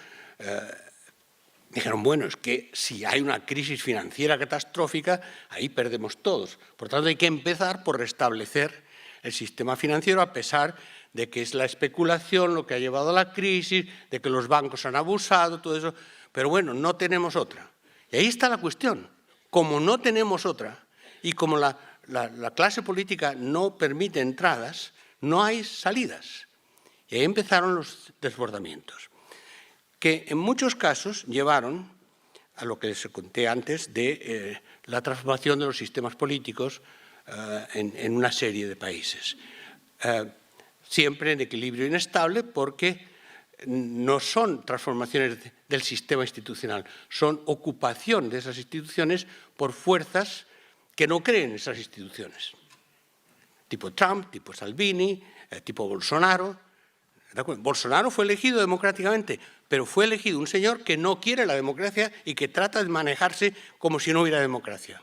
A: dijeron, bueno, es que si hay una crisis financiera catastrófica, ahí perdemos todos. Por tanto, hay que empezar por restablecer el sistema financiero, a pesar de que es la especulación lo que ha llevado a la crisis, de que los bancos han abusado, todo eso. Pero bueno, no tenemos otra. Y ahí está la cuestión. Como no tenemos otra, y como la clase política no permite entradas, no hay salidas. Y ahí empezaron los desbordamientos, que en muchos casos llevaron a lo que les conté antes de la transformación de los sistemas políticos en una serie de países. Siempre en equilibrio inestable, porque no son transformaciones del sistema institucional, son ocupación de esas instituciones por fuerzas que no creen en esas instituciones. Tipo Trump, tipo Salvini, tipo Bolsonaro. Bolsonaro fue elegido democráticamente, pero fue elegido un señor que no quiere la democracia y que trata de manejarse como si no hubiera democracia.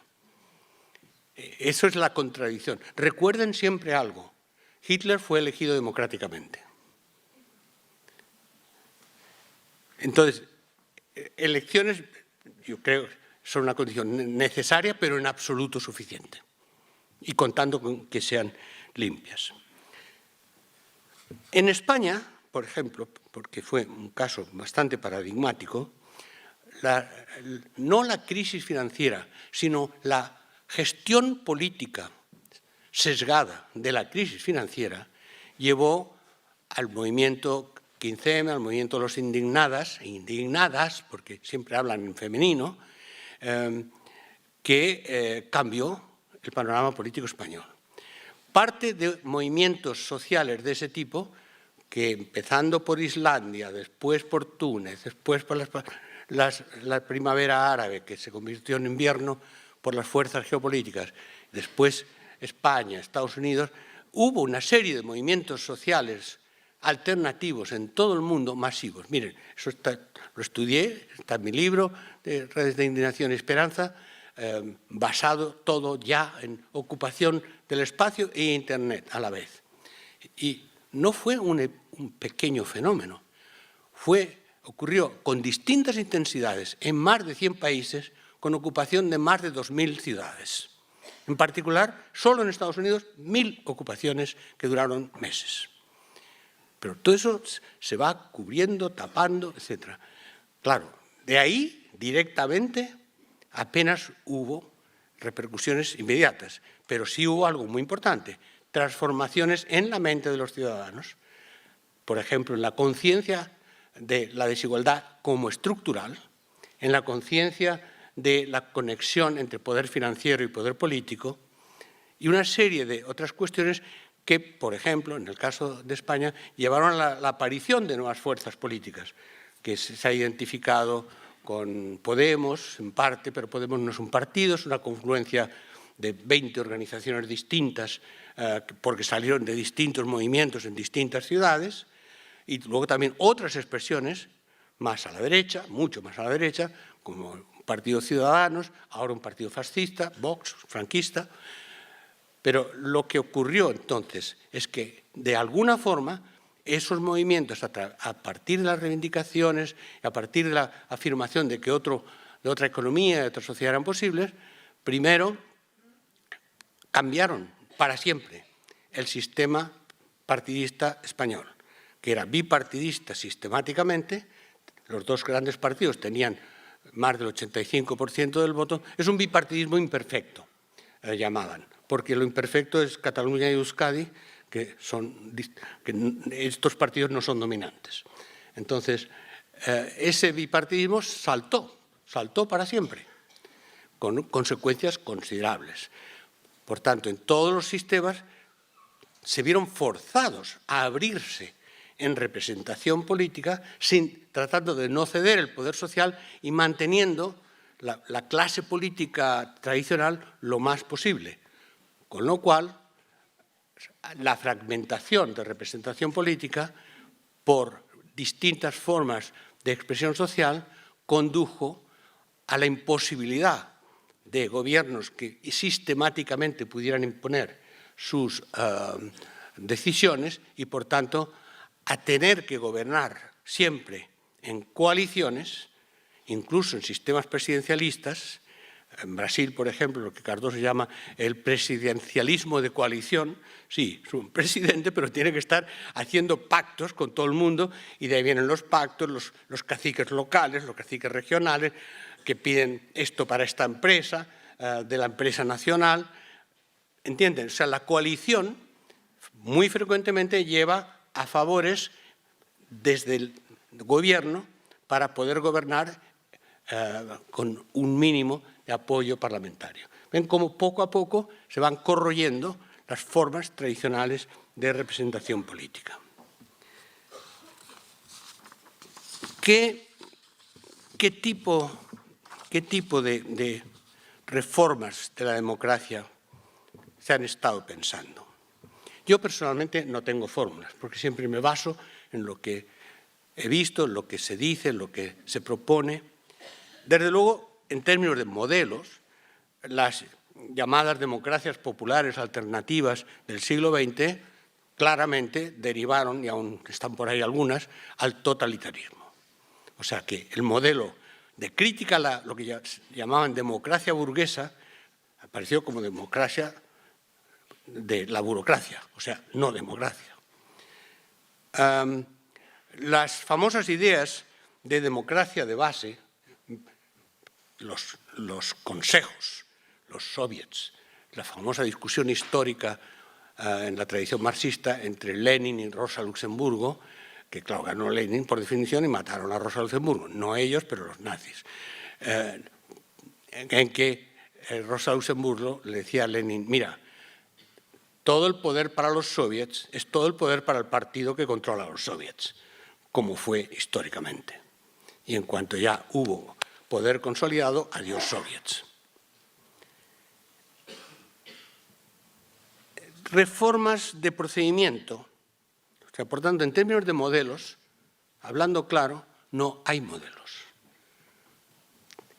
A: Eso es la contradicción. Recuerden siempre algo. Hitler fue elegido democráticamente. Entonces, elecciones, yo creo, son una condición necesaria, pero en absoluto suficiente. Y contando con que sean limpias. En España, por ejemplo, porque fue un caso bastante paradigmático, no la crisis financiera, sino la gestión política sesgada de la crisis financiera llevó al movimiento 15M, al movimiento de los indignadas, porque siempre hablan en femenino, que cambió el panorama político español. Parte de movimientos sociales de ese tipo, que empezando por Islandia, después por Túnez, después por la primavera árabe, que se convirtió en invierno por las fuerzas geopolíticas, después España, Estados Unidos, hubo una serie de movimientos sociales alternativos en todo el mundo, masivos. Miren, eso lo estudié, está en mi libro, de Redes de Indignación y Esperanza, basado todo ya en ocupación del espacio e Internet a la vez. Y no fue un pequeño fenómeno, ocurrió con distintas intensidades en más de 100 países, con ocupación de más de 2.000 ciudades. En particular, solo en Estados Unidos, 1.000 ocupaciones que duraron meses. Pero todo eso se va cubriendo, tapando, etc. Claro, de ahí directamente apenas hubo repercusiones inmediatas, pero sí hubo algo muy importante, transformaciones en la mente de los ciudadanos. Por ejemplo, en la conciencia de la desigualdad como estructural, en la conciencia de la conexión entre poder financiero y poder político, y una serie de otras cuestiones que, por ejemplo, en el caso de España, llevaron a la aparición de nuevas fuerzas políticas, que se ha identificado con Podemos, en parte, pero Podemos no es un partido, es una confluencia de 20 organizaciones distintas, porque salieron de distintos movimientos en distintas ciudades, y luego también otras expresiones más a la derecha, mucho más a la derecha, como un partido Ciudadanos, ahora un partido fascista, Vox, franquista. Pero lo que ocurrió entonces es que, de alguna forma, esos movimientos, a partir de las reivindicaciones, a partir de la afirmación de que de otra economía, de otra sociedad eran posibles, primero cambiaron para siempre el sistema partidista español, que era bipartidista sistemáticamente. Los dos grandes partidos tenían más del 85% del voto. Es un bipartidismo imperfecto, llamaban, porque lo imperfecto es Cataluña y Euskadi, que estos partidos no son dominantes. Entonces, ese bipartidismo saltó para siempre, con consecuencias considerables. Por tanto, en todos los sistemas se vieron forzados a abrirse en representación política, tratando de no ceder el poder social y manteniendo la clase política tradicional lo más posible. Con lo cual, la fragmentación de representación política por distintas formas de expresión social condujo a la imposibilidad de gobiernos que sistemáticamente pudieran imponer sus decisiones y, por tanto, a tener que gobernar siempre en coaliciones, incluso en sistemas presidencialistas. En Brasil, por ejemplo, lo que Cardoso llama el presidencialismo de coalición. Sí, es un presidente, pero tiene que estar haciendo pactos con todo el mundo, y de ahí vienen los pactos, los caciques locales, los caciques regionales, que piden esto para esta empresa, de la empresa nacional. ¿Entienden? O sea, la coalición muy frecuentemente lleva a favores desde el gobierno para poder gobernar con un mínimo de apoyo parlamentario. Ven cómo poco a poco se van corroyendo las formas tradicionales de representación política. ¿Qué tipo de reformas de la democracia se han estado pensando? Yo personalmente no tengo fórmulas, porque siempre me baso en lo que he visto, en lo que se dice, en lo que se propone. Desde luego, en términos de modelos, las llamadas democracias populares alternativas del siglo XX claramente derivaron, y aún están por ahí algunas, al totalitarismo. O sea que el modelo de crítica a lo que llamaban democracia burguesa apareció como democracia de la burocracia, o sea, no democracia. Las famosas ideas de democracia de base, los consejos, los soviets, la famosa discusión histórica en la tradición marxista entre Lenin y Rosa Luxemburgo, que claro, ganó Lenin por definición y mataron a Rosa Luxemburgo, no ellos, pero los nazis, en que Rosa Luxemburgo le decía a Lenin, mira, todo el poder para los soviets es todo el poder para el partido que controla a los soviets, como fue históricamente. Y en cuanto ya hubo poder consolidado, adiós soviets. Reformas de procedimiento. O sea, por tanto, en términos de modelos, hablando claro, no hay modelos.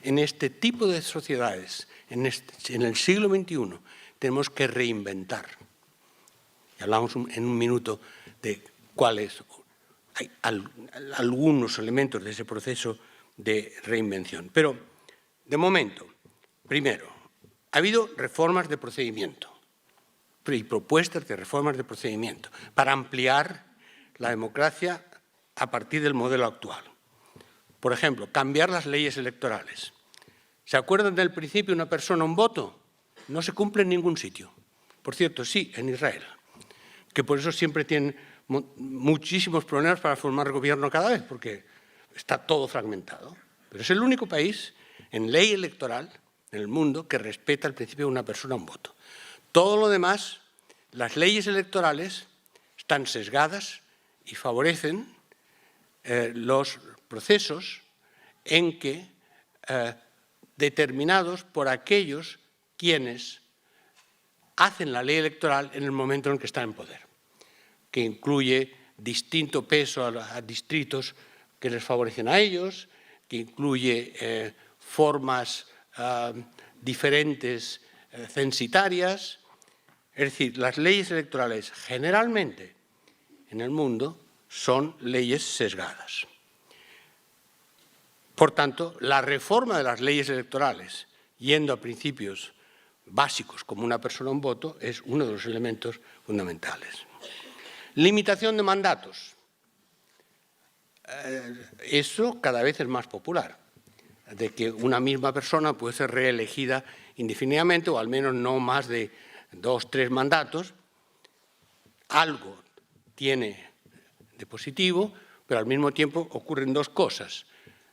A: En este tipo de sociedades, en el siglo XXI, tenemos que reinventar. Y hablamos en un minuto de cuáles hay algunos elementos de ese proceso de reinvención. Pero, de momento, primero, ha habido reformas de procedimiento y propuestas de reformas de procedimiento para ampliar la democracia a partir del modelo actual. Por ejemplo, cambiar las leyes electorales. ¿Se acuerdan del principio una persona, un voto? No se cumple en ningún sitio. Por cierto, sí, en Israel, que por eso siempre tienen muchísimos problemas para formar gobierno cada vez, porque está todo fragmentado. Pero es el único país en ley electoral en el mundo que respeta el principio de una persona, un voto. Todo lo demás, las leyes electorales están sesgadas y favorecen los procesos en que determinados por aquellos quienes hacen la ley electoral en el momento en que están en poder, que incluye distinto peso a distritos que les favorecen a ellos, que incluye formas diferentes censitarias. Es decir, las leyes electorales generalmente en el mundo son leyes sesgadas. Por tanto, la reforma de las leyes electorales, yendo a principios básicos como una persona, un voto, es uno de los elementos fundamentales. Limitación de mandatos. Eso cada vez es más popular, de que una misma persona puede ser reelegida indefinidamente o al menos no más de 2 o 3 mandatos. Algo tiene de positivo, pero al mismo tiempo ocurren 2 cosas.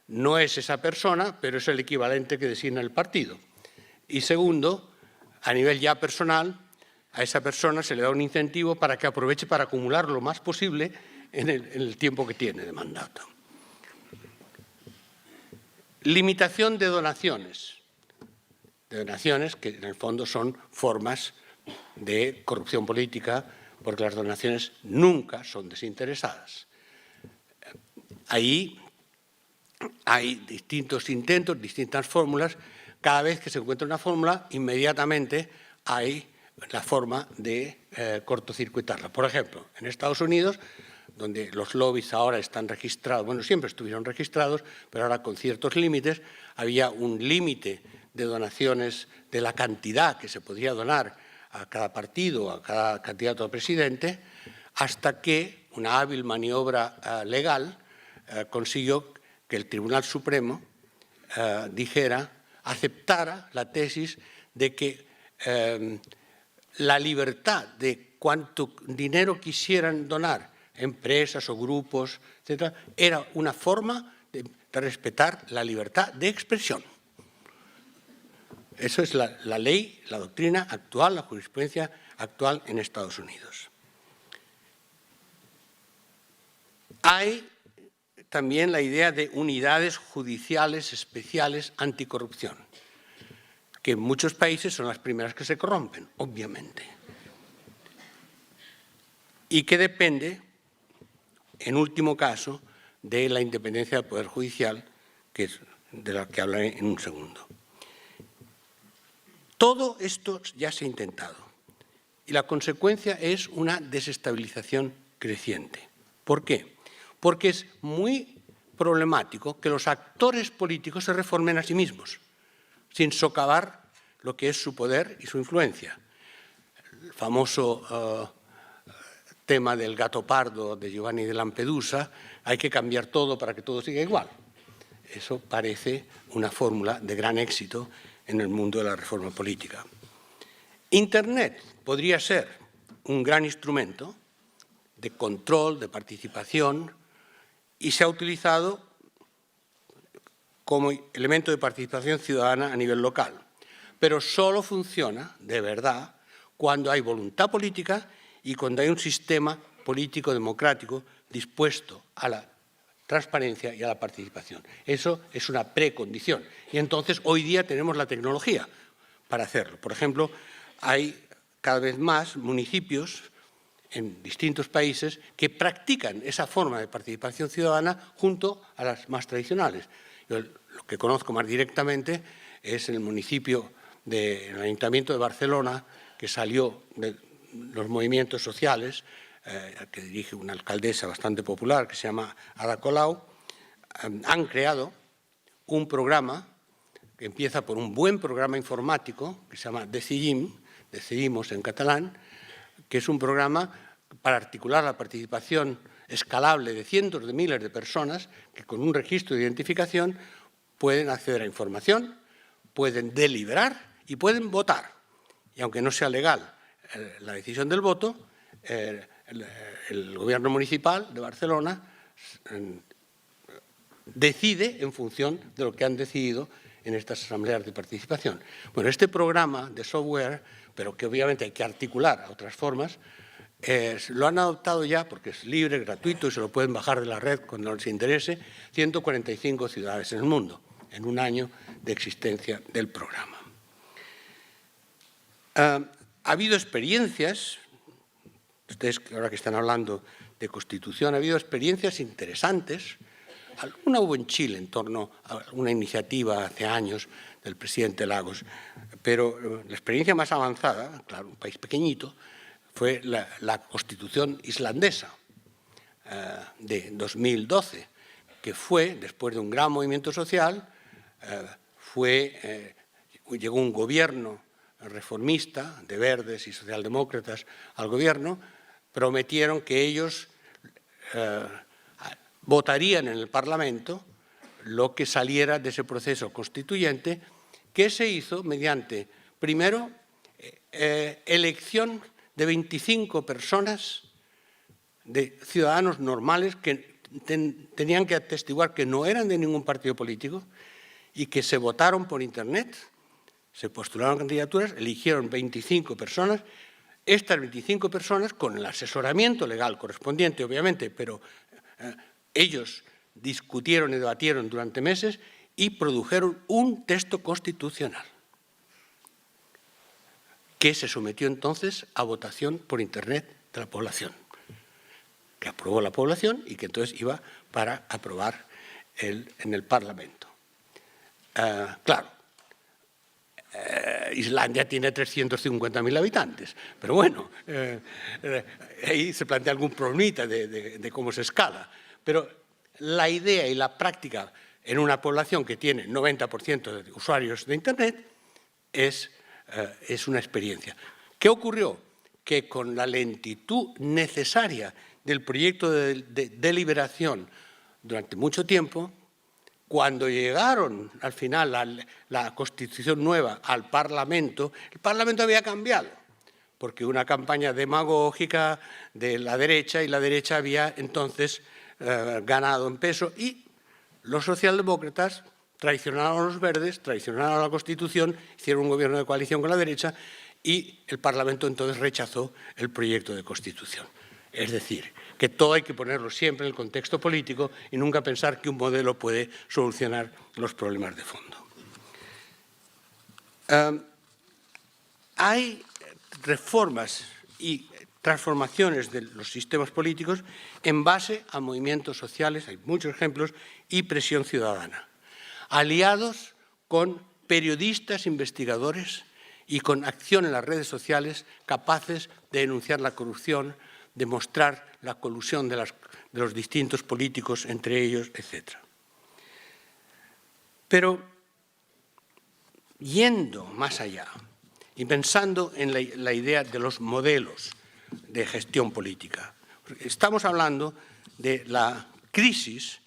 A: No es esa persona, pero es el equivalente que designa el partido. Y segundo, a nivel ya personal, a esa persona se le da un incentivo para que aproveche para acumular lo más posible en el tiempo que tiene de mandato. Limitación de donaciones. De donaciones que en el fondo son formas de corrupción política, porque las donaciones nunca son desinteresadas. Ahí hay distintos intentos, distintas fórmulas. Cada vez que se encuentra una fórmula, inmediatamente hay la forma de cortocircuitarla. Por ejemplo, en Estados Unidos, donde los lobbies ahora están registrados, bueno, siempre estuvieron registrados, pero ahora con ciertos límites, había un límite de donaciones de la cantidad que se podría donar a cada partido, a cada candidato a presidente, hasta que una hábil maniobra legal consiguió que el Tribunal Supremo aceptara la tesis de que la libertad de cuánto dinero quisieran donar empresas o grupos, etc., era una forma de respetar la libertad de expresión. Eso es la ley, la doctrina actual, la jurisprudencia actual en Estados Unidos. Hay también la idea de unidades judiciales especiales anticorrupción, que en muchos países son las primeras que se corrompen, obviamente, y que depende, en último caso, de la independencia del Poder Judicial, que es de la que hablaré en un segundo. Todo esto ya se ha intentado y la consecuencia es una desestabilización creciente. ¿Por qué? Porque es muy problemático que los actores políticos se reformen a sí mismos, sin socavar lo que es su poder y su influencia. El famoso tema del gato pardo de Giovanni de Lampedusa, hay que cambiar todo para que todo siga igual. Eso parece una fórmula de gran éxito en el mundo de la reforma política. Internet podría ser un gran instrumento de control, de participación, y se ha utilizado como elemento de participación ciudadana a nivel local. Pero solo funciona, de verdad, cuando hay voluntad política y cuando hay un sistema político democrático dispuesto a la transparencia y a la participación. Eso es una precondición. Y entonces hoy día tenemos la tecnología para hacerlo. Por ejemplo, hay cada vez más municipios en distintos países que practican esa forma de participación ciudadana junto a las más tradicionales. Yo lo que conozco más directamente es el municipio del Ayuntamiento de Barcelona, que salió de los movimientos sociales, que dirige una alcaldesa bastante popular que se llama Ada Colau. Han creado un programa que empieza por un buen programa informático que se llama Decidim, decidimos en catalán, que es un programa para articular la participación escalable de cientos de miles de personas que con un registro de identificación pueden acceder a información, pueden deliberar y pueden votar. Y aunque no sea legal la decisión del voto, el gobierno municipal de Barcelona decide en función de lo que han decidido en estas asambleas de participación. Bueno, este programa de software, pero que obviamente hay que articular a otras formas, lo han adoptado ya, porque es libre, gratuito y se lo pueden bajar de la red cuando les interese, 145 ciudades en el mundo, en un año de existencia del programa. Ha habido experiencias, ustedes ahora que están hablando de Constitución, ha habido experiencias interesantes. Alguna hubo en Chile en torno a una iniciativa hace años del presidente Lagos, pero la experiencia más avanzada, claro, un país pequeñito, fue la Constitución islandesa de 2012, que fue, después de un gran movimiento social, llegó un gobierno reformista de verdes y socialdemócratas al gobierno, prometieron que ellos votarían en el Parlamento lo que saliera de ese proceso constituyente, que se hizo mediante, primero, elección de 25 personas, de ciudadanos normales que tenían que atestiguar que no eran de ningún partido político y que se votaron por Internet Se postularon candidaturas, eligieron 25 personas. Estas 25 personas, con el asesoramiento legal correspondiente, obviamente, pero ellos discutieron y debatieron durante meses y produjeron un texto constitucional que se sometió entonces a votación por Internet de la población, que aprobó la población y que entonces iba para aprobar en el Parlamento. Claro, Islandia tiene 350.000 habitantes, pero bueno, ahí se plantea algún problemita de cómo se escala. Pero la idea y la práctica en una población que tiene 90% de usuarios de Internet es una experiencia. ¿Qué ocurrió? Que con la lentitud necesaria del proyecto de deliberación durante mucho tiempo, cuando llegaron al final la Constitución nueva al Parlamento, el Parlamento había cambiado, porque una campaña demagógica de la derecha, y la derecha había entonces ganado en peso, y los socialdemócratas traicionaron a los verdes, traicionaron a la Constitución, hicieron un gobierno de coalición con la derecha y el Parlamento entonces rechazó el proyecto de Constitución. Es decir, que todo hay que ponerlo siempre en el contexto político y nunca pensar que un modelo puede solucionar los problemas de fondo. Hay reformas y transformaciones de los sistemas políticos en base a movimientos sociales, hay muchos ejemplos, y presión ciudadana, aliados con periodistas, investigadores y con acción en las redes sociales capaces de denunciar la corrupción, de mostrar la colusión de los distintos políticos entre ellos, etc. Pero, yendo más allá y pensando en la idea de los modelos de gestión política, estamos hablando de la crisis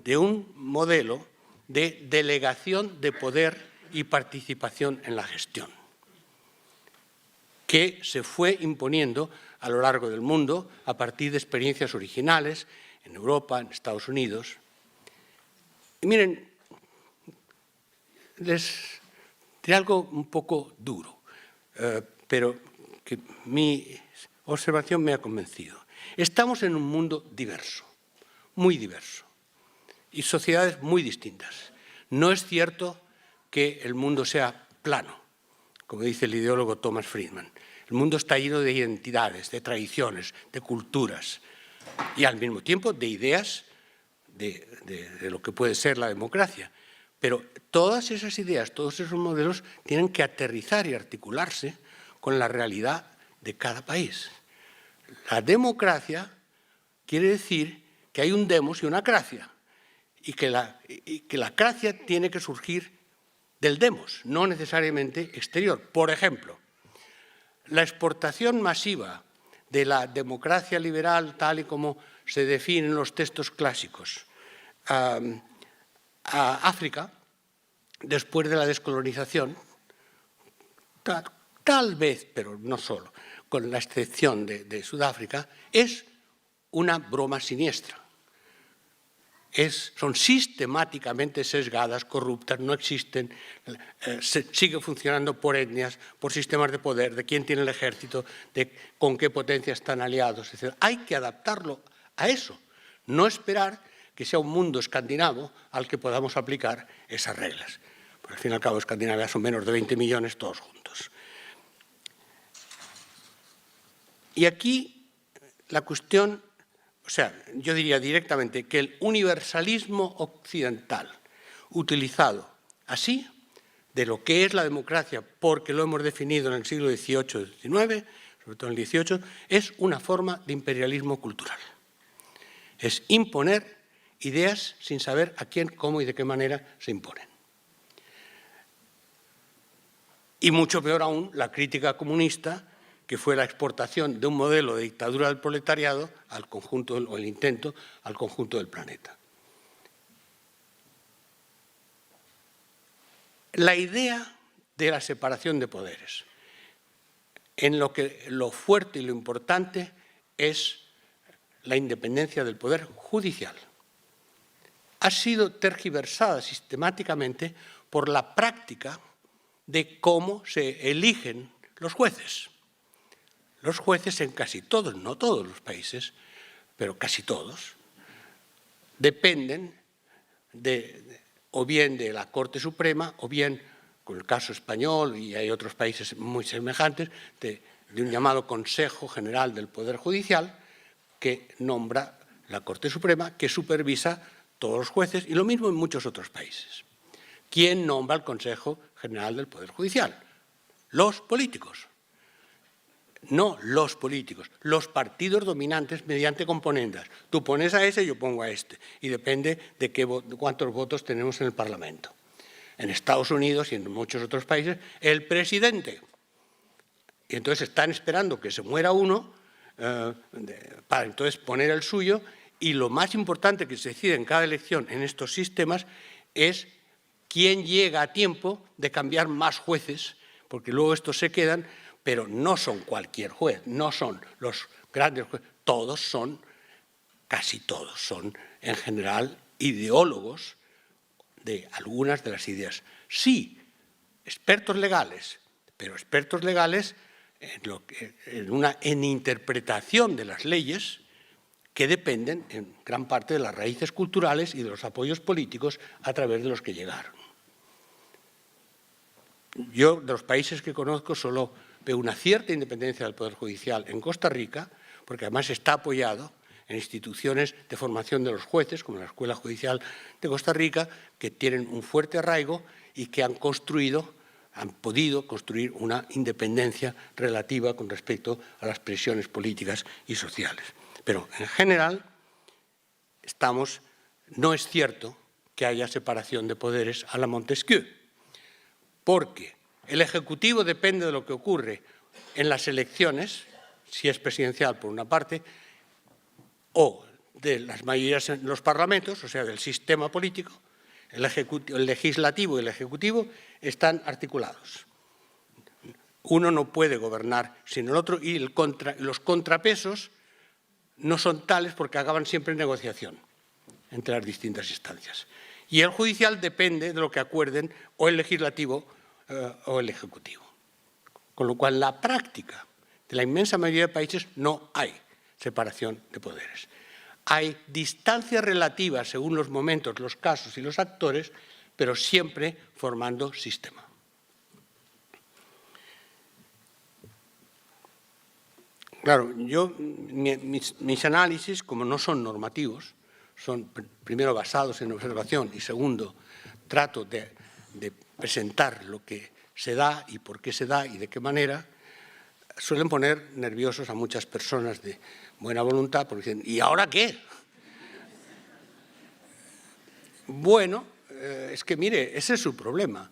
A: de un modelo de delegación de poder y participación en la gestión, que se fue imponiendo a lo largo del mundo a partir de experiencias originales en Europa, en Estados Unidos. Y miren, les diré algo un poco duro, pero que mi observación me ha convencido. Estamos en un mundo diverso, muy diverso, y sociedades muy distintas. No es cierto que el mundo sea plano, como dice el ideólogo Thomas Friedman. El mundo está lleno de identidades, de tradiciones, de culturas y al mismo tiempo de ideas de lo que puede ser la democracia. Pero todas esas ideas, todos esos modelos tienen que aterrizar y articularse con la realidad de cada país. La democracia quiere decir que hay un demos y una cracia y que la cracia tiene que surgir del demos, no necesariamente exterior. Por ejemplo, la exportación masiva de la democracia liberal, tal y como se define en los textos clásicos, a África, después de la descolonización, tal vez, pero no solo, con la excepción de Sudáfrica, es una broma siniestra. Son sistemáticamente sesgadas, corruptas, no existen, sigue funcionando por etnias, por sistemas de poder, de quién tiene el ejército, de con qué potencia están aliados, etc. Hay que adaptarlo a eso, no esperar que sea un mundo escandinavo al que podamos aplicar esas reglas. Porque al fin y al cabo, Escandinavia son menos de 20 millones todos juntos. Y aquí la cuestión... O sea, yo diría directamente que el universalismo occidental, utilizado así, de lo que es la democracia, porque lo hemos definido en el siglo XVIII y XIX, sobre todo en el XVIII, es una forma de imperialismo cultural. Es imponer ideas sin saber a quién, cómo y de qué manera se imponen. Y mucho peor aún, la crítica comunista, que fue la exportación de un modelo de dictadura del proletariado al conjunto, o el intento, al conjunto del planeta. La idea de la separación de poderes, en lo que lo fuerte y lo importante es la independencia del poder judicial, ha sido tergiversada sistemáticamente por la práctica de cómo se eligen los jueces. Los jueces en casi todos, no todos los países, pero casi todos, dependen o bien de la Corte Suprema, o bien, con el caso español, y hay otros países muy semejantes, de un llamado Consejo General del Poder Judicial, que nombra la Corte Suprema, que supervisa todos los jueces, y lo mismo en muchos otros países. ¿Quién nombra el Consejo General del Poder Judicial? Los políticos. No los políticos, los partidos dominantes mediante componendas. Tú pones a ese, yo pongo a este, y depende de cuántos votos tenemos en el Parlamento. En Estados Unidos y en muchos otros países, el presidente. Y entonces están esperando que se muera uno para entonces poner el suyo, y lo más importante que se decide en cada elección en estos sistemas es quién llega a tiempo de cambiar más jueces, porque luego estos se quedan, pero no son cualquier juez, no son los grandes jueces, todos son, casi todos son, en general, ideólogos de algunas de las ideas. Sí, expertos legales, pero expertos legales en interpretación de las leyes que dependen en gran parte de las raíces culturales y de los apoyos políticos a través de los que llegaron. Yo, de los países que conozco, solo veo una cierta independencia del Poder Judicial en Costa Rica, porque además está apoyado en instituciones de formación de los jueces, como la Escuela Judicial de Costa Rica, que tienen un fuerte arraigo y que han podido construir una independencia relativa con respecto a las presiones políticas y sociales. Pero, en general, no es cierto que haya separación de poderes a la Montesquieu, porque el Ejecutivo depende de lo que ocurre en las elecciones, si es presidencial por una parte, o de las mayorías en los parlamentos, o sea, del sistema político. El legislativo y el ejecutivo están articulados. Uno no puede gobernar sin el otro, y los contrapesos no son tales porque acaban siempre en negociación entre las distintas instancias. Y el judicial depende de lo que acuerden o el legislativo o el ejecutivo. Con lo cual, en la práctica de la inmensa mayoría de países no hay separación de poderes. Hay distancias relativas según los momentos, los casos y los actores, pero siempre formando sistema. Claro, mis análisis, como no son normativos, son primero basados en observación y segundo, trato de presentar lo que se da y por qué se da y de qué manera, suelen poner nerviosos a muchas personas de buena voluntad porque dicen, ¿y ahora qué? Bueno, es que mire, ese es su problema.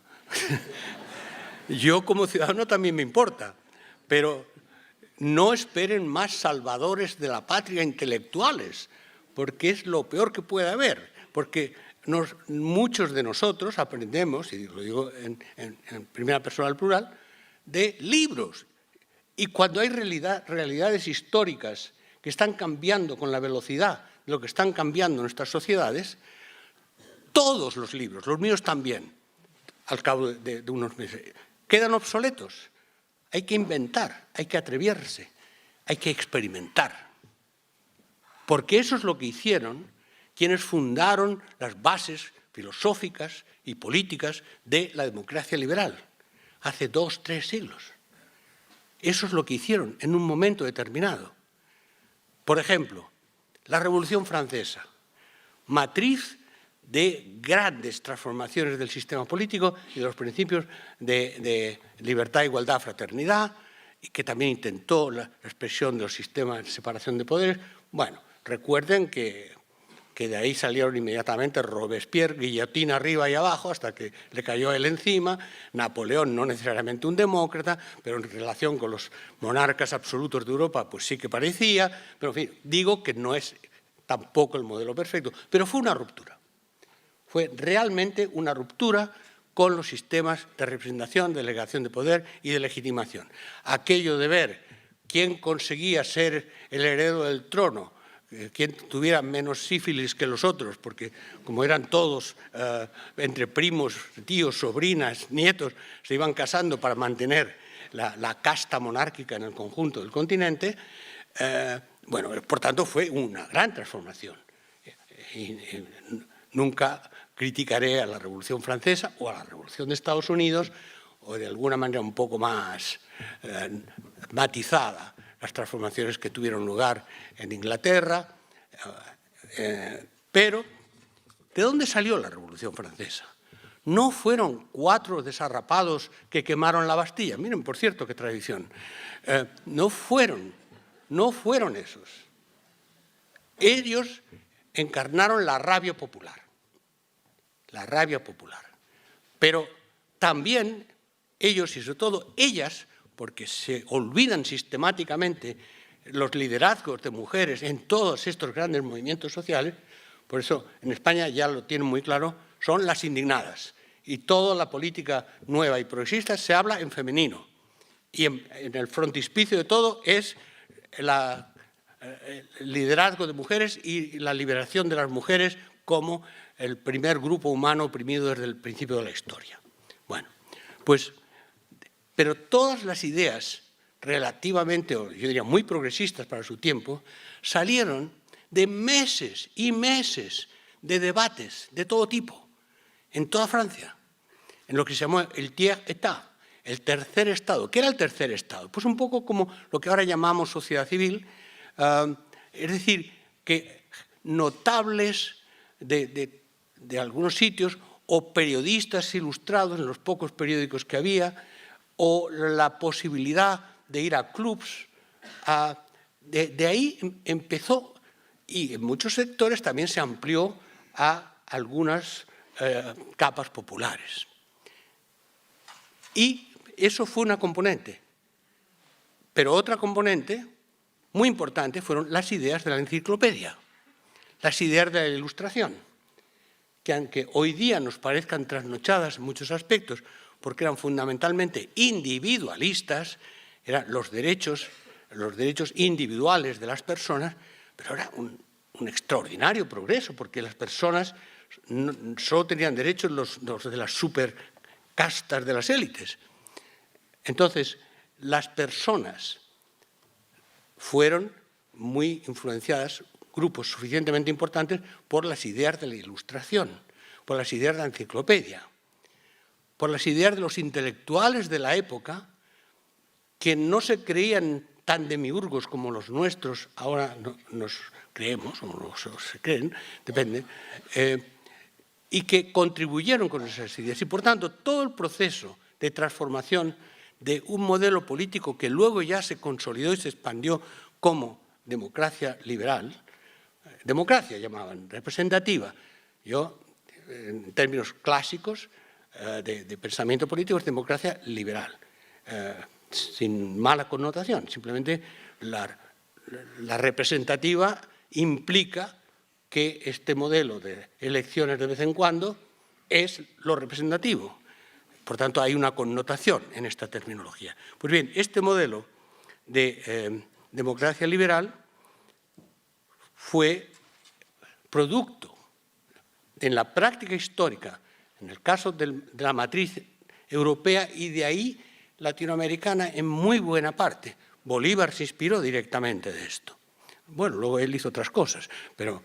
A: Yo como ciudadano también me importa, pero no esperen más salvadores de la patria intelectuales, porque es lo peor que puede haber, porque muchos de nosotros aprendemos, y lo digo en primera persona al plural, de libros. Y cuando hay realidades históricas que están cambiando con la velocidad de lo que están cambiando nuestras sociedades, todos los libros, los míos también, al cabo de unos meses, quedan obsoletos. Hay que inventar, hay que atreverse, hay que experimentar. Porque eso es lo que hicieron quienes fundaron las bases filosóficas y políticas de la democracia liberal, hace 2, 3 siglos. Eso es lo que hicieron en un momento determinado. Por ejemplo, la Revolución Francesa, matriz de grandes transformaciones del sistema político y de los principios de libertad, igualdad, fraternidad, y que también intentó la expresión de los sistemas de separación de poderes. Bueno, recuerden que de ahí salieron inmediatamente Robespierre, guillotina arriba y abajo, hasta que le cayó a él encima. Napoleón, no necesariamente un demócrata, pero en relación con los monarcas absolutos de Europa, pues sí que parecía. Pero, en fin, digo que no es tampoco el modelo perfecto, pero fue una ruptura. Fue realmente una ruptura con los sistemas de representación, delegación de poder y de legitimación. Aquello de ver quién conseguía ser el heredero del trono quién tuviera menos sífilis que los otros, porque como eran todos entre primos, tíos, sobrinas, nietos, se iban casando para mantener la casta monárquica en el conjunto del continente, bueno, por tanto fue una gran transformación. Y nunca criticaré a la Revolución Francesa o a la Revolución de Estados Unidos, o de alguna manera un poco más matizada, las transformaciones que tuvieron lugar en Inglaterra. Pero, ¿de dónde salió la Revolución Francesa? No fueron 4 desarrapados que quemaron la Bastilla. Miren, por cierto, qué tradición. No fueron esos. Ellos encarnaron la rabia popular. La rabia popular. Pero también ellos y sobre todo ellas, porque se olvidan sistemáticamente los liderazgos de mujeres en todos estos grandes movimientos sociales, por eso en España ya lo tienen muy claro, son las indignadas. Y toda la política nueva y progresista se habla en femenino. Y en el frontispicio de todo es el liderazgo de mujeres y la liberación de las mujeres como el primer grupo humano oprimido desde el principio de la historia. Bueno, pues, pero todas las ideas relativamente, o yo diría muy progresistas para su tiempo, salieron de meses y meses de debates de todo tipo, en toda Francia, en lo que se llamó el tiers-état, el tercer Estado. ¿Qué era el tercer Estado? Pues un poco como lo que ahora llamamos sociedad civil, es decir, que notables de algunos sitios o periodistas ilustrados en los pocos periódicos que había, o la posibilidad de ir a clubs. De ahí empezó, y en muchos sectores también se amplió a algunas capas populares. Y eso fue una componente. Pero otra componente muy importante fueron las ideas de la enciclopedia, las ideas de la ilustración, que aunque hoy día nos parezcan trasnochadas en muchos aspectos, porque eran fundamentalmente individualistas, eran los derechos individuales de las personas, pero era un extraordinario progreso, porque las personas solo tenían derechos los de las supercastas de las élites. Entonces, las personas fueron muy influenciadas, grupos suficientemente importantes, por las ideas de la ilustración, por las ideas de la enciclopedia, por las ideas de los intelectuales de la época, que no se creían tan demiurgos como los nuestros ahora nos creemos, o se creen, depende, y que contribuyeron con esas ideas. Y, por tanto, todo el proceso de transformación de un modelo político que luego ya se consolidó y se expandió como democracia liberal, democracia llamaban, representativa. Yo, en términos clásicos de pensamiento político, es democracia liberal, sin mala connotación. Simplemente la representativa implica que este modelo de elecciones de vez en cuando es lo representativo. Por tanto, hay una connotación en esta terminología. Pues bien, este modelo de democracia liberal fue producto en la práctica histórica, en el caso de la matriz europea y de ahí latinoamericana en muy buena parte. Bolívar se inspiró directamente de esto. Bueno, luego él hizo otras cosas, pero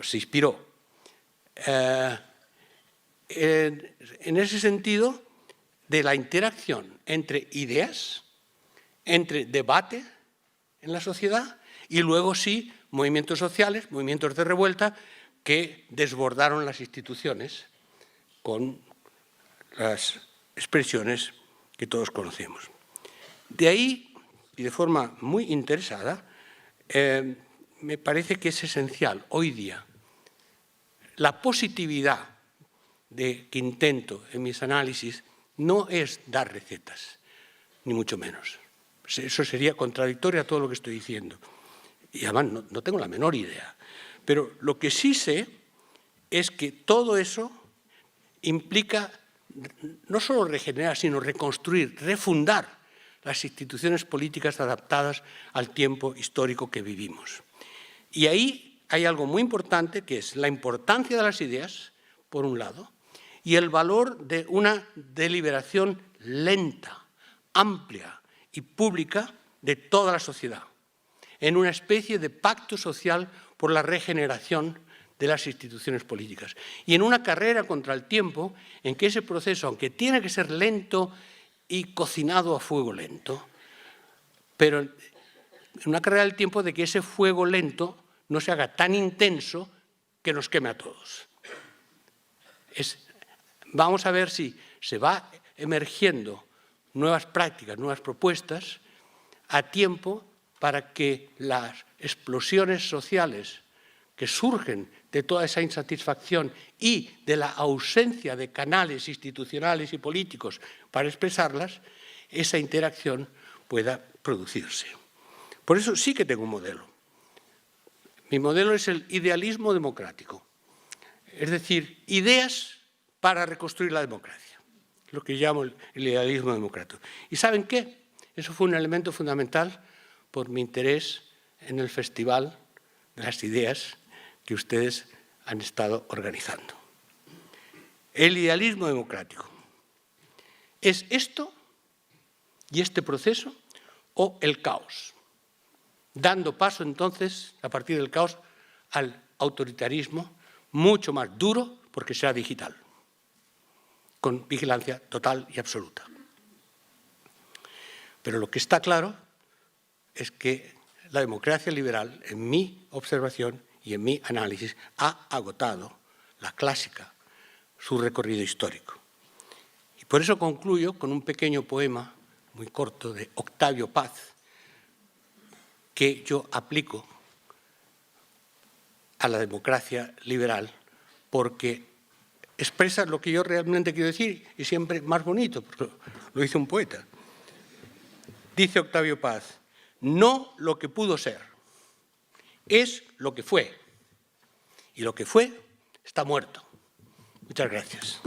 A: se inspiró. En ese sentido, de la interacción entre ideas, entre debate en la sociedad y luego sí movimientos sociales, movimientos de revuelta que desbordaron las instituciones con las expresiones que todos conocemos. De ahí, y de forma muy interesada, me parece que es esencial hoy día la positividad que intento en mis análisis no es dar recetas, ni mucho menos. Eso sería contradictorio a todo lo que estoy diciendo. Y además no tengo la menor idea. Pero lo que sí sé es que todo eso implica no solo regenerar, sino reconstruir, refundar las instituciones políticas adaptadas al tiempo histórico que vivimos. Y ahí hay algo muy importante, que es la importancia de las ideas, por un lado, y el valor de una deliberación lenta, amplia y pública de toda la sociedad, en una especie de pacto social por la regeneración de las instituciones políticas. Y en una carrera contra el tiempo en que ese proceso, aunque tiene que ser lento y cocinado a fuego lento, pero en una carrera del tiempo de que ese fuego lento no se haga tan intenso que nos queme a todos. Vamos a ver si se va emergiendo nuevas prácticas, nuevas propuestas a tiempo para que las explosiones sociales que surgen de toda esa insatisfacción y de la ausencia de canales institucionales y políticos para expresarlas, esa interacción pueda producirse. Por eso sí que tengo un modelo. Mi modelo es el idealismo democrático, es decir, ideas para reconstruir la democracia, lo que llamo el idealismo democrático. ¿Y saben qué? Eso fue un elemento fundamental por mi interés en el Festival de las Ideas que ustedes han estado organizando. El idealismo democrático. ¿Es esto y este proceso o el caos? Dando paso entonces, a partir del caos, al autoritarismo mucho más duro porque será digital, con vigilancia total y absoluta. Pero lo que está claro es que la democracia liberal, en mi observación y en mi análisis, ha agotado la clásica, su recorrido histórico. Y por eso concluyo con un pequeño poema muy corto de Octavio Paz, que yo aplico a la democracia liberal porque expresa lo que yo realmente quiero decir y siempre más bonito, porque lo dice un poeta. Dice Octavio Paz: no lo que pudo ser, es lo que fue. Y lo que fue está muerto. Muchas gracias.